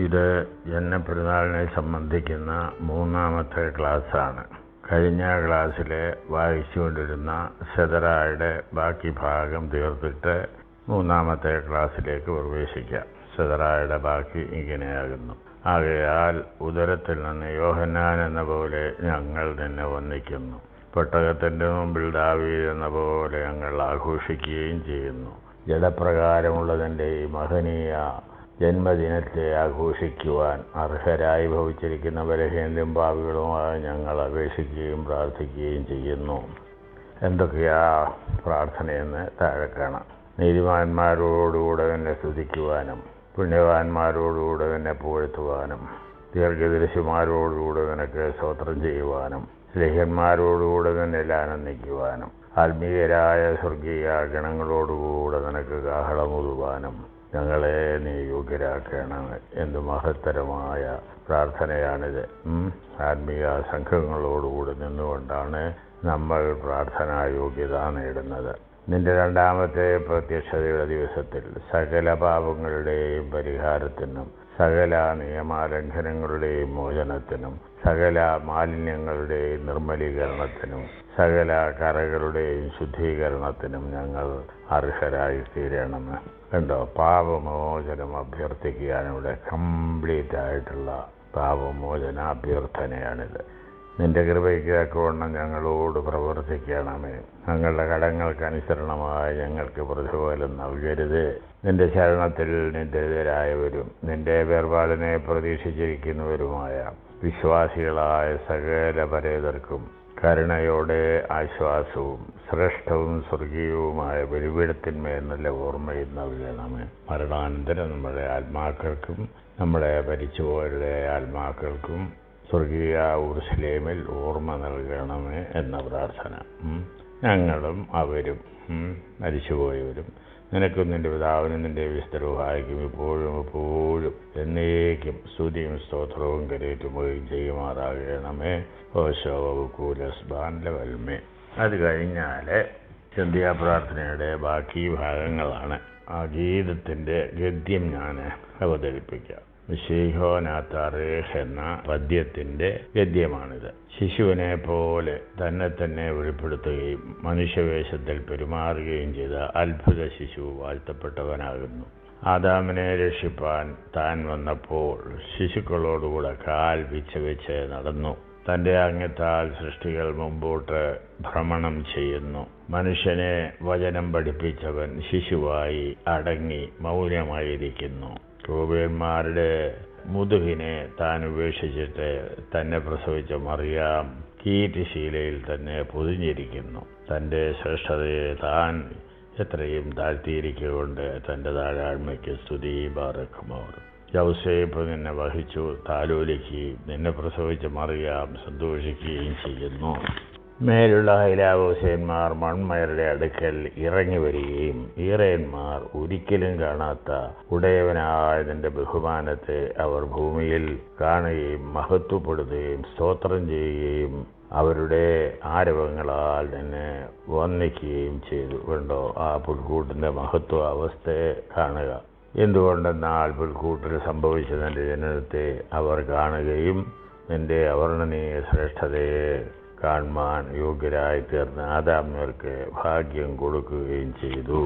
ഇത് ജന്മപ്പെരുന്നാളിനെ സംബന്ധിക്കുന്ന മൂന്നാമത്തെ ക്ലാസ്സാണ്. കഴിഞ്ഞ ക്ലാസ്സിൽ വായിച്ചുകൊണ്ടിരുന്ന സെദറായുടെ ബാക്കി ഭാഗം തീർത്തിട്ട് മൂന്നാമത്തെ ക്ലാസ്സിലേക്ക് പ്രവേശിക്കാം. സെദറായുടെ ബാക്കി ഇങ്ങനെയാകുന്നു: ആകയാൽ ഉദരത്തിൽ നിന്ന് യോഹന്നാൻ എന്ന പോലെ ഞങ്ങൾ നിന്നെ വന്ദിക്കുന്നു. പെട്ടകത്തിൻ്റെ മുമ്പിൽ ദാവീദ് എന്ന പോലെ ഞങ്ങൾ ആഘോഷിക്കുകയും ചെയ്യുന്നു. ജഡപ്രകാരമുള്ളതിൻ്റെ ഈ മഹനീയ ജന്മദിനത്തെ ആഘോഷിക്കുവാൻ അർഹരായി ഭവിച്ചിരിക്കുന്ന ബലഹീനരും പാപികളുമായി ഞങ്ങൾ അപേക്ഷിക്കുകയും പ്രാർത്ഥിക്കുകയും ചെയ്യുന്നു. എന്തൊക്കെയാ പ്രാർത്ഥനയെന്ന് താഴെ കാണാം. നീതിമാന്മാരോടുകൂടെ തന്നെ സ്തുതിക്കുവാനും, പുണ്യവാന്മാരോടുകൂടെ തന്നെ പുകഴ്ത്തുവാനും, ദീർഘദർശിമാരോടുകൂടെ നിനക്ക് സ്തോത്രം ചെയ്യുവാനും, സ്ലേഹന്മാരോടുകൂടെ തന്നെ ആനന്ദിക്കുവാനും, ആത്മീയരായ സ്വർഗീയ ഗണങ്ങളോടുകൂടെ നിനക്ക് കാഹളമുതുവാനും ഞങ്ങളെ നീ യോഗ്യരാക്കണമേ. എന്ത് മഹത്തരമായ പ്രാർത്ഥനയാണിത്! ആത്മീയ സംഘങ്ങളോടുകൂടി നിന്നുകൊണ്ടാണ് നമ്മൾ പ്രാർത്ഥനാ യോഗ്യത നേടുന്നത്. നിന്റെ രണ്ടാമത്തെ പ്രത്യക്ഷതയുടെ ദിവസത്തിൽ സകല പാപങ്ങളുടെയും പരിഹാരത്തിനും, സകല നിയമാലംഘനങ്ങളുടെയും മോചനത്തിനും, സകല മാലിന്യങ്ങളുടെയും നിർമ്മലീകരണത്തിനും, സകല കറകളുടെയും ശുദ്ധീകരണത്തിനും ഞങ്ങൾ അർഹരായി തീരണമേ. കണ്ടോ, പാപമോചനം അഭ്യർത്ഥിക്കാനിവിടെ കംപ്ലീറ്റ് ആയിട്ടുള്ള പാപമോചന അഭ്യർത്ഥനയാണിത്. നിന്റെ കൃപയ്ക്ക് തക്കവണ്ണം ഞങ്ങളോട് പ്രവർത്തിക്കണമേ. ഞങ്ങളുടെ കടങ്ങൾക്കനുസരണമായി ഞങ്ങൾക്ക് പ്രതിഫലം നൽകരുത്. നിന്റെ ശരണത്തിൽ നിന്റെതിരായവരും നിന്റെ വേർപാടിനെ പ്രതീക്ഷിച്ചിരിക്കുന്നവരുമായ വിശ്വാസികളായ സകല പരേതർക്കും കരുണയോടെ ആശ്വാസവും ശ്രേഷ്ഠവും സ്വർഗീയവുമായ ബലിപീഠത്തിന്മേൽ നല്ല ഓർമ്മയും നൽകണമേ. മരണാനന്തരം നമ്മുടെ ആത്മാക്കൾക്കും നമ്മുടെ മരിച്ചുപോയവരുടെ ആത്മാക്കൾക്കും സ്വർഗീയ ഉറുശലേമിൽ ഓർമ്മ നൽകണമേ എന്ന പ്രാർത്ഥന. ഞങ്ങളും അവരും മരിച്ചുപോയവരും നിനക്കും നിന്റെ പിതാവിനും നിന്റെ വിശുദ്ധ റൂഹായ്ക്കും ഇപ്പോഴും എപ്പോഴും എന്നേക്കും സ്തുതിയും സ്തോത്രവും കരേറ്റുകയും ചെയ്യുമാറാകണമേ. ഓശോകൂലസ്ബാൻഡവൽമേ. അത് കഴിഞ്ഞാൽ സന്ധ്യാപ്രാർത്ഥനയുടെ ബാക്കി ഭാഗങ്ങളാണ്. ആ ഗീതത്തിൻ്റെ ഗദ്യം ഞാൻ അവതരിപ്പിക്കാം. ശീഹോനാത്താറേഹ് എന്ന പദ്യത്തിൻ്റെ ഗദ്യമാണിത്. ശിശുവിനെ പോലെ തന്നെ വെളിപ്പെടുത്തുകയും മനുഷ്യവേഷത്തിൽ പെരുമാറുകയും ചെയ്ത അത്ഭുത ശിശു വാഴ്ത്തപ്പെട്ടവനാകുന്നു. ആദാമിനെ രക്ഷിപ്പാൻ താൻ വന്നപ്പോൾ ശിശുക്കളോടുകൂടെ കാൽ വെച്ച് നടന്നു. തൻ്റെ അംഗത്താൽ സൃഷ്ടികൾ മുമ്പോട്ട് ഭ്രമണം ചെയ്യുന്നു. മനുഷ്യനെ വചനം പഠിപ്പിച്ചവൻ ശിശുവായി അടങ്ങി മൗനമായിരിക്കുന്നു. ക്രൂബന്മാരുടെ മുതുകിനെ താൻ ഉപേക്ഷിച്ചിട്ട് തന്നെ പ്രസവിച്ച മറിയാം കീറ്റുശീലയിൽ തന്നെ പൊതിഞ്ഞിരിക്കുന്നു. തൻ്റെ ശ്രേഷ്ഠതയെ താൻ എത്രയും താഴ്ത്തിയിരിക്കൊണ്ട് തൻ്റെ താഴാഴ്മയ്ക്ക് സ്തുതി ബാറക്കുമോർ. യൗസേപ്പ് നിന്നെ വഹിച്ചു താലോലിക്കുകയും നിന്നെ പ്രസവിച്ച മറിയാം സന്തോഷിക്കുകയും ചെയ്യുന്നു. മേലുള്ള ഹൈലാവോസേന്മാർ മൺമയരുടെ അടുക്കൽ ഇറങ്ങി വരികയും ഈറയന്മാർ ഒരിക്കലും കാണാത്ത ഉടയവനായ നിന്റെ ബഹുമാനത്തെ അവർ ഭൂമിയിൽ കാണുകയും മഹത്വപ്പെടുത്തുകയും സ്തോത്രം ചെയ്യുകയും അവരുടെ ആരവങ്ങളാൽ നിന്നെ വന്ദിക്കുകയും ചെയ്തു. കണ്ടോ, ആ പുൽക്കൂട്ടിൻ്റെ മഹത്വ അവസ്ഥയെ കാണുക. എന്തുകൊണ്ടെന്നാൽ പുൽക്കൂട്ടിൽ സംഭവിച്ച നിന്റെ ജനനത്തെ അവർ കാണുകയും നിന്റെ അവർണ്ണനീയ ശ്രേഷ്ഠതയെ കാണുവാൻ യോഗ്യരായി തീർന്ന ആദാമ്യർക്ക് ഭാഗ്യം കൊടുക്കുകയും ചെയ്തു.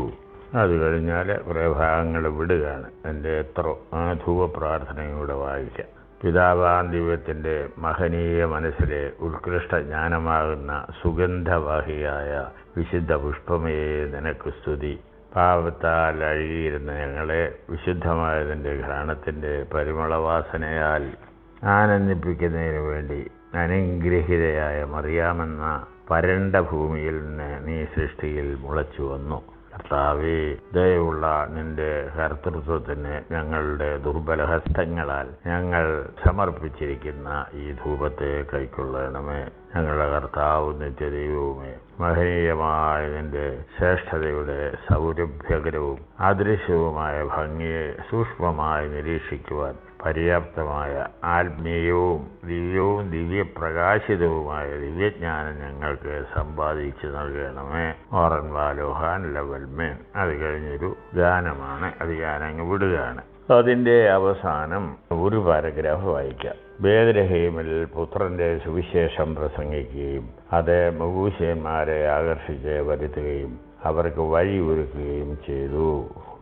അത് കഴിഞ്ഞാൽ കുറേ ഭാഗങ്ങൾ വിടുകയാണ്. എൻ്റെ ആ ധൂപപ്രാർത്ഥനയൂടെ വായിക്കാം. പിതാവാം ദൈവത്തിൻ്റെ മഹനീയ മനസ്സിലെ ഉത്കൃഷ്ട ജ്ഞാനമാകുന്ന സുഗന്ധവാഹിയായ വിശുദ്ധ പുഷ്പമേ നിനക്ക് സ്തുതി. പാപത്താൽ അഴുകിയിരുന്ന ഞങ്ങളെ വിശുദ്ധമായതിൻ്റെ ഘ്രാണത്തിൻ്റെ പരിമളവാസനയാൽ ആനന്ദിപ്പിക്കുന്നതിനു വേണ്ടി അനുഗ്രഹീതയായ മറിയാമെന്ന പരണ്ട ഭൂമിയിൽ നിന്ന് നീ സൃഷ്ടിയിൽ മുളച്ചു വന്നു. കർത്താവേ, ദയവുള്ള നിന്റെ കർത്തൃത്വത്തിന് ഞങ്ങളുടെ ദുർബലഹസ്തങ്ങളാൽ ഞങ്ങൾ സമർപ്പിച്ചിരിക്കുന്ന ഈ ധൂപത്തെ കൈക്കൊള്ളണമേ. ഞങ്ങളുടെ കർത്താവ് നിത്യദൈവവുമേ, മഹനീയമായ നിന്റെ ശ്രേഷ്ഠതയുടെ സൗരഭ്യകരവും അദൃശ്യവുമായ ഭംഗിയെ സൂക്ഷ്മമായി നിരീക്ഷിക്കുവാൻ പര്യാപ്തമായ ആത്മീയവും ദിവ്യപ്രകാശിതവുമായ ദിവ്യജ്ഞാനം ഞങ്ങൾക്ക് സമ്പാദിച്ചു നൽകണമേ. ഓറൻ വാലോഹാൻ ലവൽമേൻ. അത് കഴിഞ്ഞൊരു ഗാനമാണ്. അത് ഞാനങ്ങ് വിടുകയാണ്. അതിൻ്റെ അവസാനം ഒരു പാരഗ്രാഫ് വായിക്കാം. ബേത്ലഹേമിൽ പുത്രന്റെ സുവിശേഷം പ്രസംഗിക്കുകയും അത് മഗൂശന്മാരെ ആകർഷിച്ച് വരുത്തുകയും അവർക്ക് വഴി ഒരുക്കുകയും ചെയ്തു.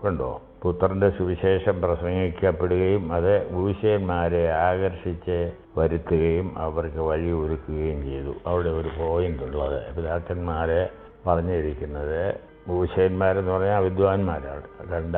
കണ്ടോ, പുത്രന്റെ സുവിശേഷം പ്രസംഗിക്കപ്പെടുകയും അത് മഗൂശന്മാരെ ആകർഷിച്ച് വരുത്തുകയും അവർക്ക് വഴി ഒരുക്കുകയും ചെയ്തു. അവിടെ ഒരു പോയിന്റ് ഉള്ളത്, പിതാക്കന്മാരെ പറഞ്ഞിരിക്കുന്നത് മഗൂശന്മാരെന്ന് പറഞ്ഞാൽ വിദ്വാൻമാരാണ്. കണ്ട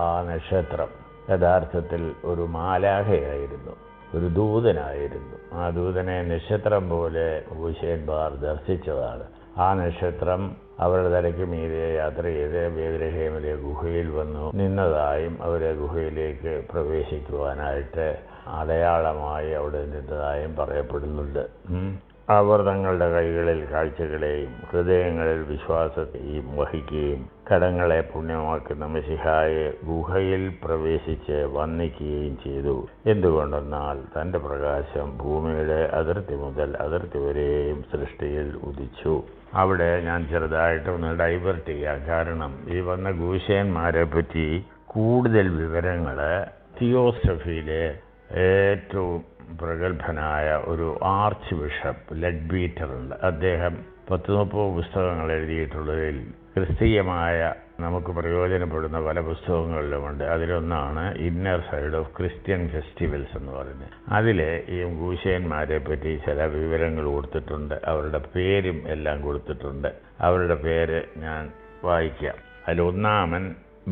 ആ നക്ഷത്രം യഥാർത്ഥത്തിൽ ഒരു മാലാഖയായിരുന്നു, ഒരു ദൂതനായിരുന്നു. ആ ദൂതനെ നക്ഷത്രം പോലെ മഗൂശന്മാർ ദർശിച്ചതാണ്. ആ നക്ഷത്രം അവരുടെ തലയ്ക്ക് മീതെ യാത്ര ചെയ്ത് ബേത്ലഹേമിലെ ഗുഹയിൽ വന്നു നിന്നതായും അവരെ ഗുഹയിലേക്ക് പ്രവേശിക്കുവാനായിട്ട് അടയാളമായി അവിടെ നിന്നതായും പറയപ്പെടുന്നുണ്ട്. അവർ തങ്ങളുടെ കൈകളിൽ കാഴ്ചകളെയും ഹൃദയങ്ങളിൽ വിശ്വാസത്തെയും വഹിക്കുകയും കടങ്ങളെ പുണ്യമാക്കുന്ന മെശിഹായെ ഗുഹയിൽ പ്രവേശിച്ച് വന്ദിക്കുകയും ചെയ്തു. എന്തുകൊണ്ടെന്നാൽ തൻ്റെ പ്രകാശം ഭൂമിയുടെ അതിർത്തി മുതൽ അതിർത്തി വരെയും സൃഷ്ടിയിൽ ഉദിച്ചു. അവിടെ ഞാൻ ചെറുതായിട്ടൊന്ന് ഡൈവേർട്ട് ചെയ്യാം. കാരണം ഈ വന്ന ഗൂശന്മാരെ പറ്റി കൂടുതൽ വിവരങ്ങൾ തിയോസഫിയിലെ ഏറ്റവും പ്രഗത്ഭനായ ഒരു ആർച്ച് ബിഷപ്പ് ലെഡ്ബീറ്റർ ഉണ്ട്. അദ്ദേഹം 10-30 പുസ്തകങ്ങൾ എഴുതിയിട്ടുള്ളതിൽ ക്രിസ്തീയമായ നമുക്ക് പ്രയോജനപ്പെടുന്ന പല പുസ്തകങ്ങളിലുമുണ്ട്. അതിലൊന്നാണ് inner side of Christian festivals എന്ന് പറയുന്നത്. അതിൽ ഈ ഗൂശന്മാരെ പറ്റി ചില വിവരങ്ങൾ കൊടുത്തിട്ടുണ്ട്, അവരുടെ പേരും എല്ലാം കൊടുത്തിട്ടുണ്ട്. അവരുടെ പേര് ഞാൻ വായിക്കാം. അതിലൊന്നാമൻ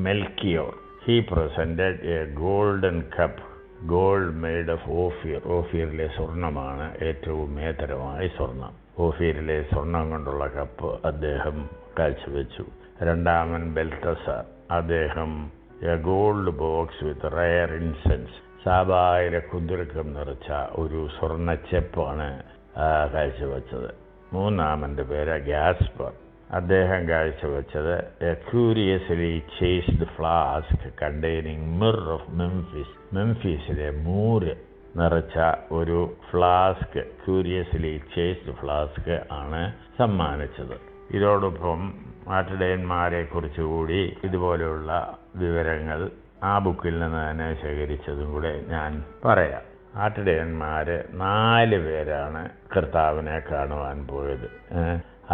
Melchior. He presented a golden cup, gold made of Ophir. ഓഫീറിലെ സ്വർണ്ണമാണ് ഏറ്റവും മേതരമായ സ്വർണം. ഓഫീറിലെ സ്വർണം കൊണ്ടുള്ള കപ്പ് അദ്ദേഹം കാഴ്ചവെച്ചു. രണ്ടാമൻ ബെൽത്തസാർ. അദ്ദേഹം a gold box with rare incense. സാബായിലെ കുന്തുരുക്കം നിറച്ച ഒരു സ്വർണ്ണച്ചെപ്പാണ് കാഴ്ചവെച്ചത്. മൂന്നാമൻ്റെ പേര് ഗ്യാസ്പർ. അദ്ദേഹം കാഴ്ചവെച്ചത് a curiously chased flask containing myrrh of Memphis. മെംഫീസിലെ മൂര് നിറച്ച ഒരു ഫ്ലാസ്ക്, ക്യൂരിയസ്ലി ചേസ്ഡ് ഫ്ലാസ്ക് ആണ് സമ്മാനിച്ചത്. ഇതോടൊപ്പം ആട്ടിടയന്മാരെ കുറിച്ചുകൂടി ഇതുപോലെയുള്ള വിവരങ്ങൾ ആ ബുക്കിൽ നിന്ന് തന്നെ ശേഖരിച്ചതും കൂടെ ഞാൻ പറയാം. ആട്ടിടയന്മാർ 4 പേരാണ് കർത്താവിനെ കാണുവാൻ പോയത്.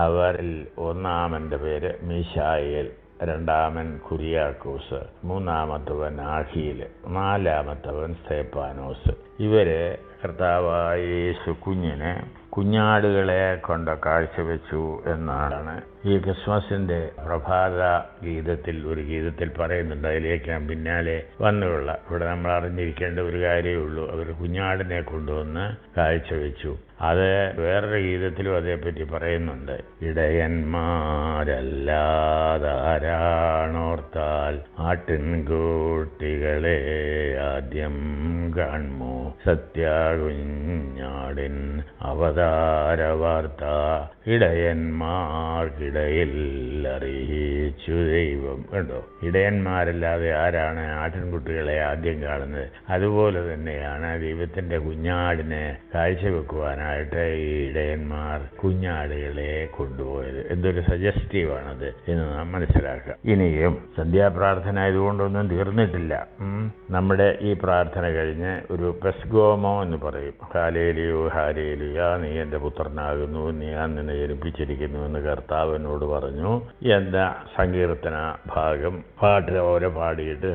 അവരിൽ ഒന്നാമൻ്റെ പേര് മീശായേൽ, രണ്ടാമൻ കുര്യാക്കോസ്, മൂന്നാമത്തവൻ ആഹീൽ, നാലാമത്തവൻ സ്തേപ്പാനോസ്. ഇവര് കർത്താവായ യേശു കുഞ്ഞിനെ കുഞ്ഞാടുകളെ കൊണ്ട് കാഴ്ചവെച്ചു എന്നാണ് ഈ ക്രിസ്മസിൻ്റെ പ്രഭാത ഗീതത്തിൽ ഒരു ഗീതത്തിൽ പറയുന്നുണ്ട്. അതിലേക്ക് ഞാൻ പിന്നാലെ വന്നുകൊള്ള. ഇവിടെ നമ്മൾ അറിഞ്ഞിരിക്കേണ്ട ഒരു കാര്യമേ ഉള്ളൂ, അവർ കുഞ്ഞാടിനെ കൊണ്ടുവന്ന് കാഴ്ചവെച്ചു. അത് വേറൊരു ഗീതത്തിലും അതേപ്പറ്റി പറയുന്നുണ്ട്. ഇടയന്മാരല്ലാതാരാണോർത്താൽ ആട്ടിൻകൂട്ടികളെ ആദ്യം കാൺമോ, സത്യാകുഞ്ഞാടിൻ അവതാര വാർത്ത ഇടയന്മാർക്കിടയിൽ അറിയിച്ചു ദൈവം. കണ്ടോ, ഇടയന്മാരല്ലാതെ ആരാണ് ആട്ടിൻകുട്ടികളെ ആദ്യം കാണുന്നത്? അതുപോലെ തന്നെയാണ് ദൈവത്തിൻ്റെ കുഞ്ഞാടിനെ കാഴ്ചവെക്കുവാനായിട്ട് ഈ ഇടയന്മാർ കുഞ്ഞാടുകളെ കൊണ്ടുപോയത്. എന്തൊരു സജസ്റ്റീവാണത് എന്ന് നാം മനസ്സിലാക്കുക. ഇനിയും സന്ധ്യാപ്രാർത്ഥന ഇതുകൊണ്ടൊന്നും തീർന്നിട്ടില്ല. നമ്മുടെ ഈ പ്രാർത്ഥന കഴിഞ്ഞ് ഒരു പെസ്ഗോമോ എന്ന് പറയും. ഹാലേലിയോ ഹാലേലിയ, നീ എൻ്റെ പുത്രനാകുന്നു, നീ നിന്നെ ജനിപ്പിച്ചിരിക്കുന്നു എന്ന് കർത്താവിനോട് പറഞ്ഞു എന്ന സങ്കീർത്തന ഭാഗം പാട്ട് ഓരോ പാടിയിട്ട്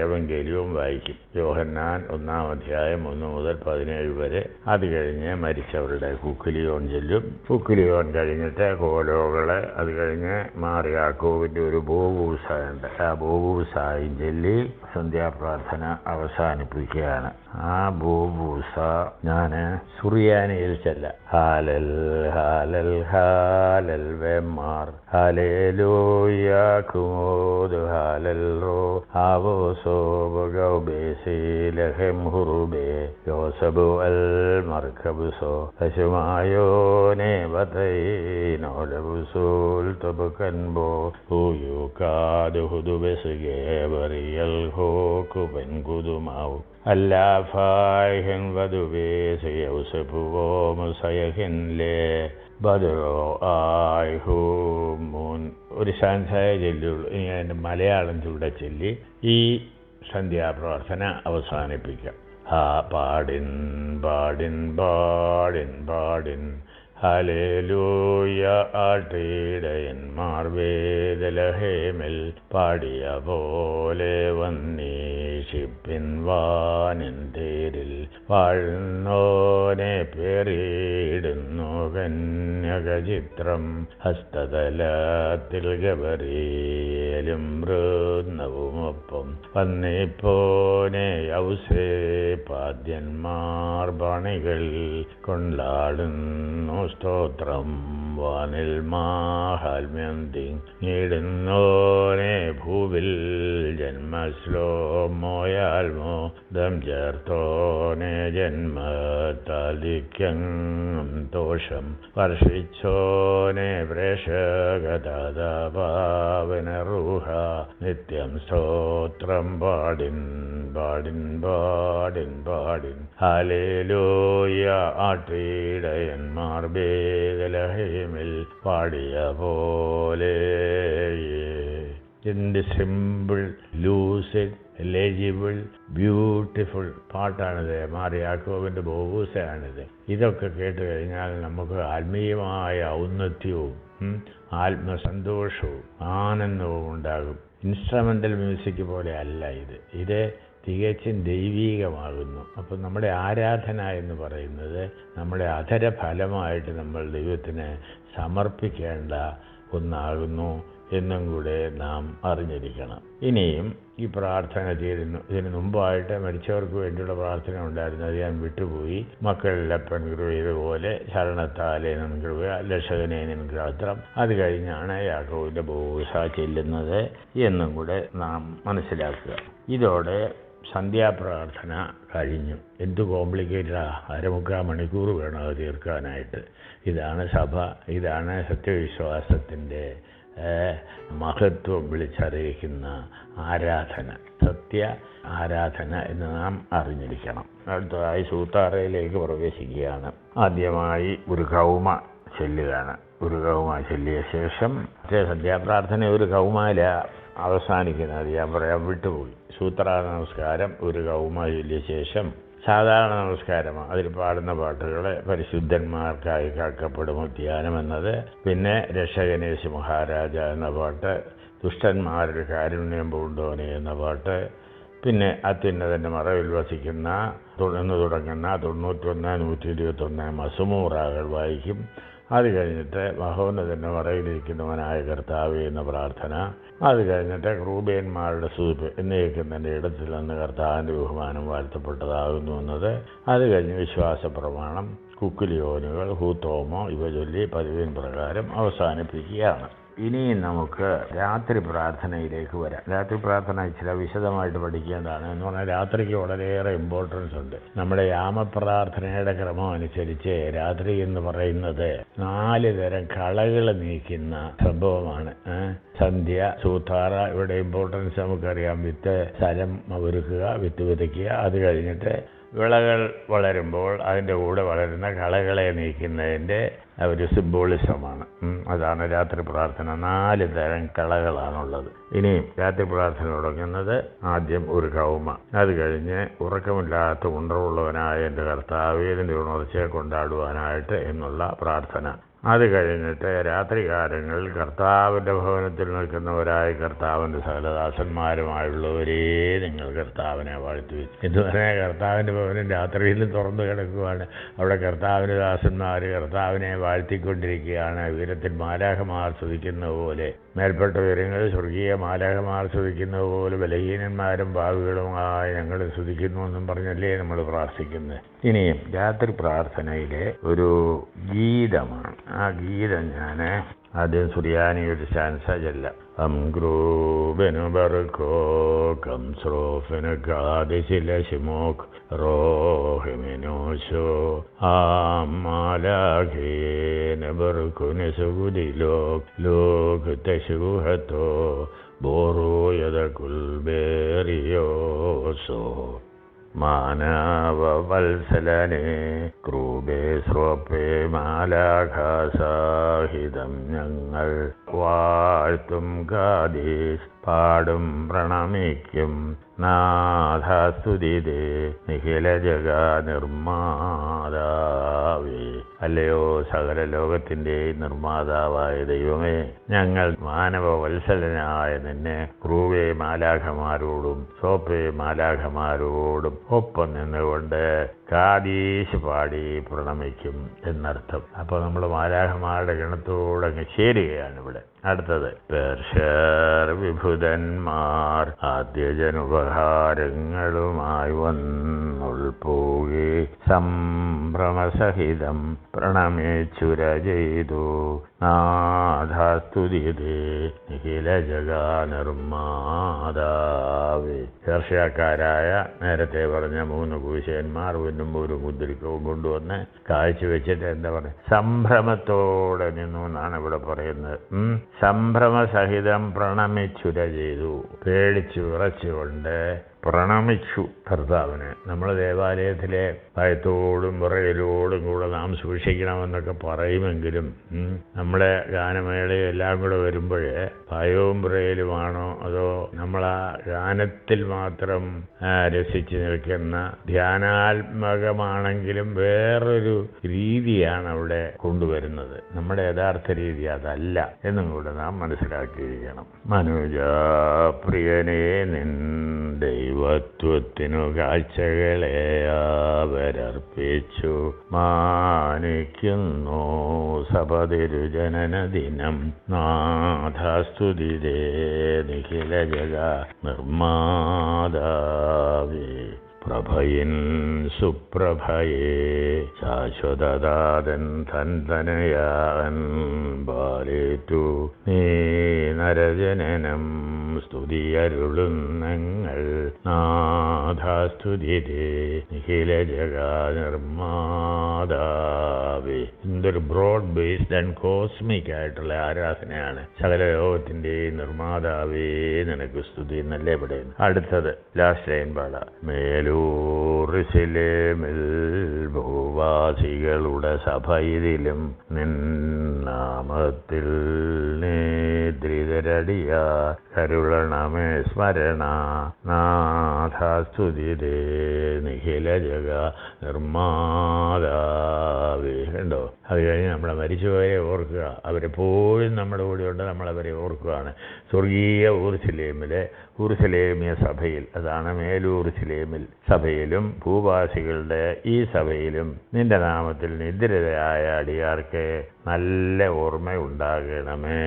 എവങ്കേലിയവും വായിക്കും. യോഹന്നാൻ 1-ാം അധ്യായം 1 മുതൽ 17 വരെ. അത് കഴിഞ്ഞ് മരിച്ചവരുടെ കുക്കുലിയോൻ ചൊല്ലും. കുക്കുലിയോൻ കഴിഞ്ഞിട്ട് കോലോകള്, അത് കഴിഞ്ഞ് മാറിയാക്കോവിൻ്റെ ഒരു ബോബൂസായുണ്ട്. ആ ബോബൂസായും ചൊല്ലി സന്ധ്യാപ്രാർത്ഥന അവസാനിപ്പിക്കുകയാണ്. ആ ബോബൂസ ഞാൻ സുറിയാനിയിൽ ചെല്ലാം. ഹാലൽ ഹാലൽ ഹാലൽ വെമാർ ഹാലേലൂയ കുമോദ് ഹാലൽ റോ ആവോസോ ഗൗബേസി ലഹം ഹുറുബേ യോസബു അൽ മർക്കബുസോ ഹശുമായോ നേബതൈനോലബുസൂൽ തബുക്കൻബോ ഹുയുകാദ് ഹുദുബെസുഗേ ബറിയൽ ഹോക്കു പെൻകുതുമാവു അല്ലാഫായ്ഹൻ വധുബേസ് യൗസഫുവോ മുസയഹിൻലേ ബദറോ ആയ്ഹു മൂൻ. ഒരു ശാൻസായ ചൊല്ലുള്ളൂ. ഇനി അതിൻ്റെ മലയാളം ചൂടെ ചൊല്ലി ഈ സന്ധ്യാപ്രാർത്ഥന അവസാനിപ്പിക്കാം. പാടിൻ പാടിൻ പാടിൻ പാടിൻ ഹല്ലേലൂയ ആട്ടിടയന്മാർ വേദലഹേമിൽ പാടിയ പോലെ വന്നീഷിപ്പിൻ വാനിൻ തേരിൽ വാഴുന്നോനെ പേരിടുന്നു കന്യകചിത്രം ഹസ്തതലത്തിൽ ഗബരീലും മൃന്നവുമൊപ്പം വന്നിപ്പോനെ ഔസേപാദ്യന്മാർ പണികൾ കൊണ്ടാടുന്നു സ്തോത്രം വാനിൽ മാഹാത്മ്യം തിങ്ങിടുന്നോനെ ഭൂവിൽ ജന്മശ്ലോമോയാൽമോ ദം ചേർത്തോനെ ജന്മത്താലിക്കം ദോഷം വർഷിച്ചോനെ പ്രേക്ഷകതാപാവന റൂഹ നിത്യം സ്തോത്രം പാടിൻ പാടിൻ പാടിൻ പാടിൻ ഹല്ലേലൂയ ആട്ടിടയന്മാർ ബേത്ലഹേമിൽ പാടിയ പോലെ. എന്ത് സിമ്പിൾ, ലൂസിഡ്, ലെജിബിൾ, ബ്യൂട്ടിഫുൾ പാട്ടാണിത്. മാർ യാക്കോബിൻ്റെ ബോബൂസയാണിത്. ഇതൊക്കെ കേട്ട് കഴിഞ്ഞാൽ നമുക്ക് ആത്മീയമായ ഔന്നത്യവും ആത്മസന്തോഷവും ആനന്ദവും ഉണ്ടാകും. ഇൻസ്ട്രുമെൻ്റൽ മ്യൂസിക് പോലെ അല്ല ഇത് തികച്ചും ദൈവീകമാകുന്നു. അപ്പം നമ്മുടെ ആരാധന എന്ന് പറയുന്നത് നമ്മുടെ അധരഫലമായിട്ട് നമ്മൾ ദൈവത്തിന് സമർപ്പിക്കേണ്ട ഒന്നാകുന്നു എന്നും കൂടെ നാം അറിഞ്ഞിരിക്കണം. ഇനിയും ഈ പ്രാർത്ഥന ചെയ്യുന്നു. ഇതിന് മുമ്പായിട്ട് മരിച്ചവർക്ക് വേണ്ടിയുള്ള പ്രാർത്ഥന ഉണ്ടായിരുന്നു, അത് ഞാൻ വിട്ടുപോയി. മക്കളിലപ്പൻ കൃപ ചെയ്തപോലെ ശരണത്താലേ നിൻ കൃപ രക്ഷകനെ നിൻ ഗാത്രം. അത് കഴിഞ്ഞാണ് യാക്കോബിൻ്റെ ബോസ ചെല്ലുന്നത് എന്നും കൂടെ നാം മനസ്സിലാക്കുക. ഇതോടെ സന്ധ്യാപ്രാർത്ഥന കഴിഞ്ഞു. എന്ത് കോംപ്ലിക്കേറ്റഡാ, 1/4 മണിക്കൂർ വേണം അത് തീർക്കാനായിട്ട്. ഇതാണ് സഭ, ഇതാണ് സത്യവിശ്വാസത്തിൻ്റെ മഹത്വം വിളിച്ചറിയിക്കുന്ന ആരാധന, സത്യ ആരാധന എന്ന് നാം അറിഞ്ഞിരിക്കണം. അടുത്തതായി സൂത്താറയിലേക്ക് പ്രവേശിക്കുകയാണ്. ആദ്യമായി ഒരു കൗമ ചൊല്ലുകയാണ്. ഒരു കൗമ ചൊല്ലിയ ശേഷം സന്ധ്യാപ്രാർത്ഥന ഒരു കൗമാല അവസാനിക്കുന്നത് ഞാൻ പറയാൻ വിട്ടുപോയി. സൂത്ര നമസ്കാരം ഒരു കൗമ ചൊല്ലിയ ശേഷം സാധാരണ നമസ്കാരമാണ്. അതിൽ പാടുന്ന പാട്ടുകൾ പരിശുദ്ധന്മാർക്കായി കാക്കപ്പെടും ധ്യാനം എന്നത്, പിന്നെ രക്ഷകനേശ് മഹാരാജ എന്ന പാട്ട്, ദുഷ്ടന്മാരുടെ കാരുണ്യം പൂണ്ടോനെ എന്ന പാട്ട്, പിന്നെ അത്യുന്നതൻ്റെ മറവിൽ വസിക്കുന്ന എന്ന് തുടങ്ങുന്ന 91, 121 മസുമൂറാകൾ വായിക്കും. അത് കഴിഞ്ഞിട്ട് മഹോന്നതൻ്റെ മറയിലിരിക്കുന്നവനായ കർത്താവേ എന്ന പ്രാർത്ഥന. അത് കഴിഞ്ഞിട്ട് ക്രൂബേന്മാരുടെ സൂപ്പ് എന്നേക്കുന്നതിൻ്റെ ഇടത്തിൽ നിന്ന് കർത്താവിൻ്റെ ബഹുമാനം വാഴ്ത്തപ്പെട്ടതാകുന്നു എന്നത്. അത് കഴിഞ്ഞ് വിശ്വാസ പ്രമാണം, കുക്കുലിയോനുകൾ, ഹൂത്തോമോ ഇവ ചൊല്ലി പതിവിൻ പ്രകാരം അവസാനിപ്പിക്കുകയാണ്. ഇനിയും നമുക്ക് രാത്രി പ്രാർത്ഥനയിലേക്ക് വരാം. രാത്രി പ്രാർത്ഥന ചില വിശദമായിട്ട് പഠിക്കേണ്ടതാണ്. എന്ന് പറഞ്ഞാൽ രാത്രിക്ക് വളരെയേറെ ഇമ്പോർട്ടൻസ് ഉണ്ട്. നമ്മുടെ യാമപ്രാർത്ഥനയുടെ ക്രമം അനുസരിച്ച് രാത്രി എന്ന് പറയുന്നത് 4 തരം കളകൾ നീക്കുന്ന സംഭവമാണ്. സന്ധ്യ, സൂത്താറ, ഇവിടെ ഇമ്പോർട്ടൻസ് നമുക്കറിയാം. വിത്ത് സ്ഥലം ഒരുക്കുക, വിത്ത് വിതയ്ക്കുക. അത് കഴിഞ്ഞിട്ട് വിളകൾ വളരുമ്പോൾ അതിൻ്റെ കൂടെ വളരുന്ന കളകളെ നീക്കുന്നതിൻ്റെ ഒരു സിംബോളിസമാണ്. അതാണ് രാത്രി പ്രാർത്ഥന. 4 തരം കളകളാണുള്ളത്. ഇനിയും രാത്രി പ്രാർത്ഥന തുടങ്ങുന്നത് ആദ്യം ഒരു കൗമ, അത് കഴിഞ്ഞ് ഉറക്കമില്ലാത്ത ഉണർവുള്ളവനായ എൻ്റെ കർത്താവേ നിന്റെ ഉണർച്ചയെ കൊണ്ടാടുവാനായിട്ട് എന്നുള്ള പ്രാർത്ഥന. അത് കഴിഞ്ഞിട്ട് രാത്രികാലങ്ങളിൽ കർത്താവിൻ്റെ ഭവനത്തിൽ നിൽക്കുന്നവരായ കർത്താവിൻ്റെ സകലദാസന്മാരുമായുള്ളവരേ നിങ്ങൾ കർത്താവിനെ വാഴ്ത്തുവിൻ എന്ന് പറഞ്ഞാൽ കർത്താവിൻ്റെ ഭവനം രാത്രിയിലും തുറന്നു കിടക്കുകയാണ്. അവിടെ കർത്താവിൻ്റെ ദാസന്മാർ കർത്താവിനെ വാഴ്ത്തിക്കൊണ്ടിരിക്കുകയാണ്. ഉയരത്തിൽ മാലാഖമാർ സ്തുതിക്കുന്ന പോലെ, മേൽപ്പെട്ട ഉയരങ്ങളിൽ സ്വർഗീയ മാലാഖമാർ സ്തുതിക്കുന്ന പോലെ ബലഹീനന്മാരും ഭാവികളുമായി ഞങ്ങൾ സ്തുതിക്കുന്നു എന്നും പറഞ്ഞല്ലേ നമ്മൾ പ്രാർത്ഥിക്കുന്നത്. ഇനിയും രാത്രി പ്രാർത്ഥനയിലെ ഒരു ഗീതമാണ്. ആ ഗീതം ഞാൻ ആദ്യം സുറിയാനി ഒരു ശാൻസ ചെല്ലാം. ഗ്രൂബനു ബർക്കോ കംസ്രോഫിന് ഗാദിശില ശിമോക് റോഹിമിനോശോ ആമാലാഖേന ബർക്കുന് സുഗുദിലോക് ലോക് തശുഹത്തോ ബോറോയത കുൽബേറിയോസോ മാനവവത്സലനെ ക്രൂബേ ശ്രോപ്പേ മാലാഖാസാഹിതം ഞങ്ങൾ വാഴ്ത്തും ഗാദീസ് പാടും പ്രണമിക്കും നാഥാസ്തുതിതേ നിഖില ജഗനിർമ്മാതാവേ. അല്ലയോ സകല ലോകത്തിൻ്റെയും നിർമ്മാതാവായ ദൈവമേ, ഞങ്ങൾ മാനവ വത്സലനായ നിന്നെ ക്രൂവേ മാലാഖമാരോടും സോപ്പേ മാലാഖമാരോടും ഒപ്പം നിന്നുകൊണ്ട് കാദീശ് പാടി പ്രണമിക്കും എന്നർത്ഥം. അപ്പോൾ നമ്മൾ മാലാഖമാരുടെ ഗണത്തോടങ്ങ് ചേരുകയാണ് ഇവിടെ. അടുത്തത് പേർഷ്യർ വിഭുതന്മാർ ആദ്യജനുപഹാരങ്ങളുമായി വന്നുൾപ്പോകെ സംഭ്രമസഹിതം പ്രണമിച്ചുര ചെയ്തു നാഥാസ്തുതിതേ നിഖില ജഗനിർമ്മാതാവേ. പേർഷ്യക്കാരായ നേരത്തെ പറഞ്ഞ 3 കുശേന്മാർ പിന്നും ഒരു മുദ്രിക്കവും കൊണ്ടുവന്ന് കാഴ്ചവെച്ചിട്ട് എന്താ പറയുക, സംഭ്രമത്തോടെ നിന്നു എന്നാണ് ഇവിടെ പറയുന്നത്. സംഭ്രമസഹിതം പ്രണമിച്ചുര ചെയ്തു, പേടിച്ചു വിറച്ചുകൊണ്ട് പ്രണമിച്ചു കർത്താവിനെ. നമ്മൾ ദേവാലയത്തിലെ ഭയത്തോടും വിറയലോടും കൂടെ നാം സൂക്ഷിക്കണമെന്നൊക്കെ പറയുമെങ്കിലും നമ്മുടെ ഗാനമേളയും എല്ലാം കൂടെ വരുമ്പോൾ ഭയവും വിറയലുമാണോ അതോ നമ്മൾ ആ ഗാനത്തിൽ മാത്രം രസിച്ച് നിൽക്കുന്ന ധ്യാനാത്മകമാണെങ്കിലും വേറൊരു രീതിയാണ് അവിടെ കൊണ്ടുവരുന്നത്. നമ്മുടെ യഥാർത്ഥ രീതി അതല്ല എന്നും കൂടെ നാം മനസ്സിലാക്കിയിരിക്കണം. മനുജപ്രിയനെ നിൻ ദൈവത്വത്തിനു കാഴ്ചകളെ അവരർപ്പിച്ചു മാനിക്കുന്നു സപതിരുജനനദിനം നാഥാസ്തുതിതേ നിഖില ജഗ നിർമ്മാതാവേ. പ്രഭയിൻ സുപ്രഭയേ ശാശ്വതദാതൻ തൻതനയാൻ ബാലേറ്റു നീ നരജനനം സ്തുതിയരുളുന്നങ്ങൾ നാഥാസ്തുതിതേ നിഖില ജഗനിർമ്മാതാവേ. എന്തൊരു ബ്രോഡ് ബേസ്ഡ് ആൻഡ് കോസ്മിക് ആയിട്ടുള്ള ആരാധനയാണ്. സകല ലോകത്തിൻ്റെയും നിർമ്മാതാവേ നിനക്ക് സ്തുതി എന്നല്ലേ പറയുന്നു. അടുത്തത് ലാസ്റ്റ് ലൈൻ പാടാം. മേലൂറിസിലേമിൽ ഭൂവാസികളുടെ സഭയിലും നിന്നാമത്തിൽ നേദ്രിതരടിയ കരുളണമേ സ്മരണ നാഥാസ്തുതിതേ നിഖില ജഗ നിർമ്മാതാവേ. കണ്ടോ, അത് കഴിഞ്ഞ് നമ്മളെ മരിച്ചുപോയവരെ ഓർക്കുക. അവരെപ്പോഴും നമ്മുടെ കൂടെയുണ്ട്, നമ്മളവരെ ഓർക്കുകയാണ്. സ്വർഗീയ ഊർസലേമിയ സഭയിൽ, അതാണ് മേലൂർസലേമിൽ സഭയിലും ഭൂവാസികളുടെ ഈ സഭയിലും നിന്റെ നാമത്തിൽ നിദ്രിതരായ അടിയാർക്ക് നല്ല ഓർമ്മയുണ്ടാകണമേ.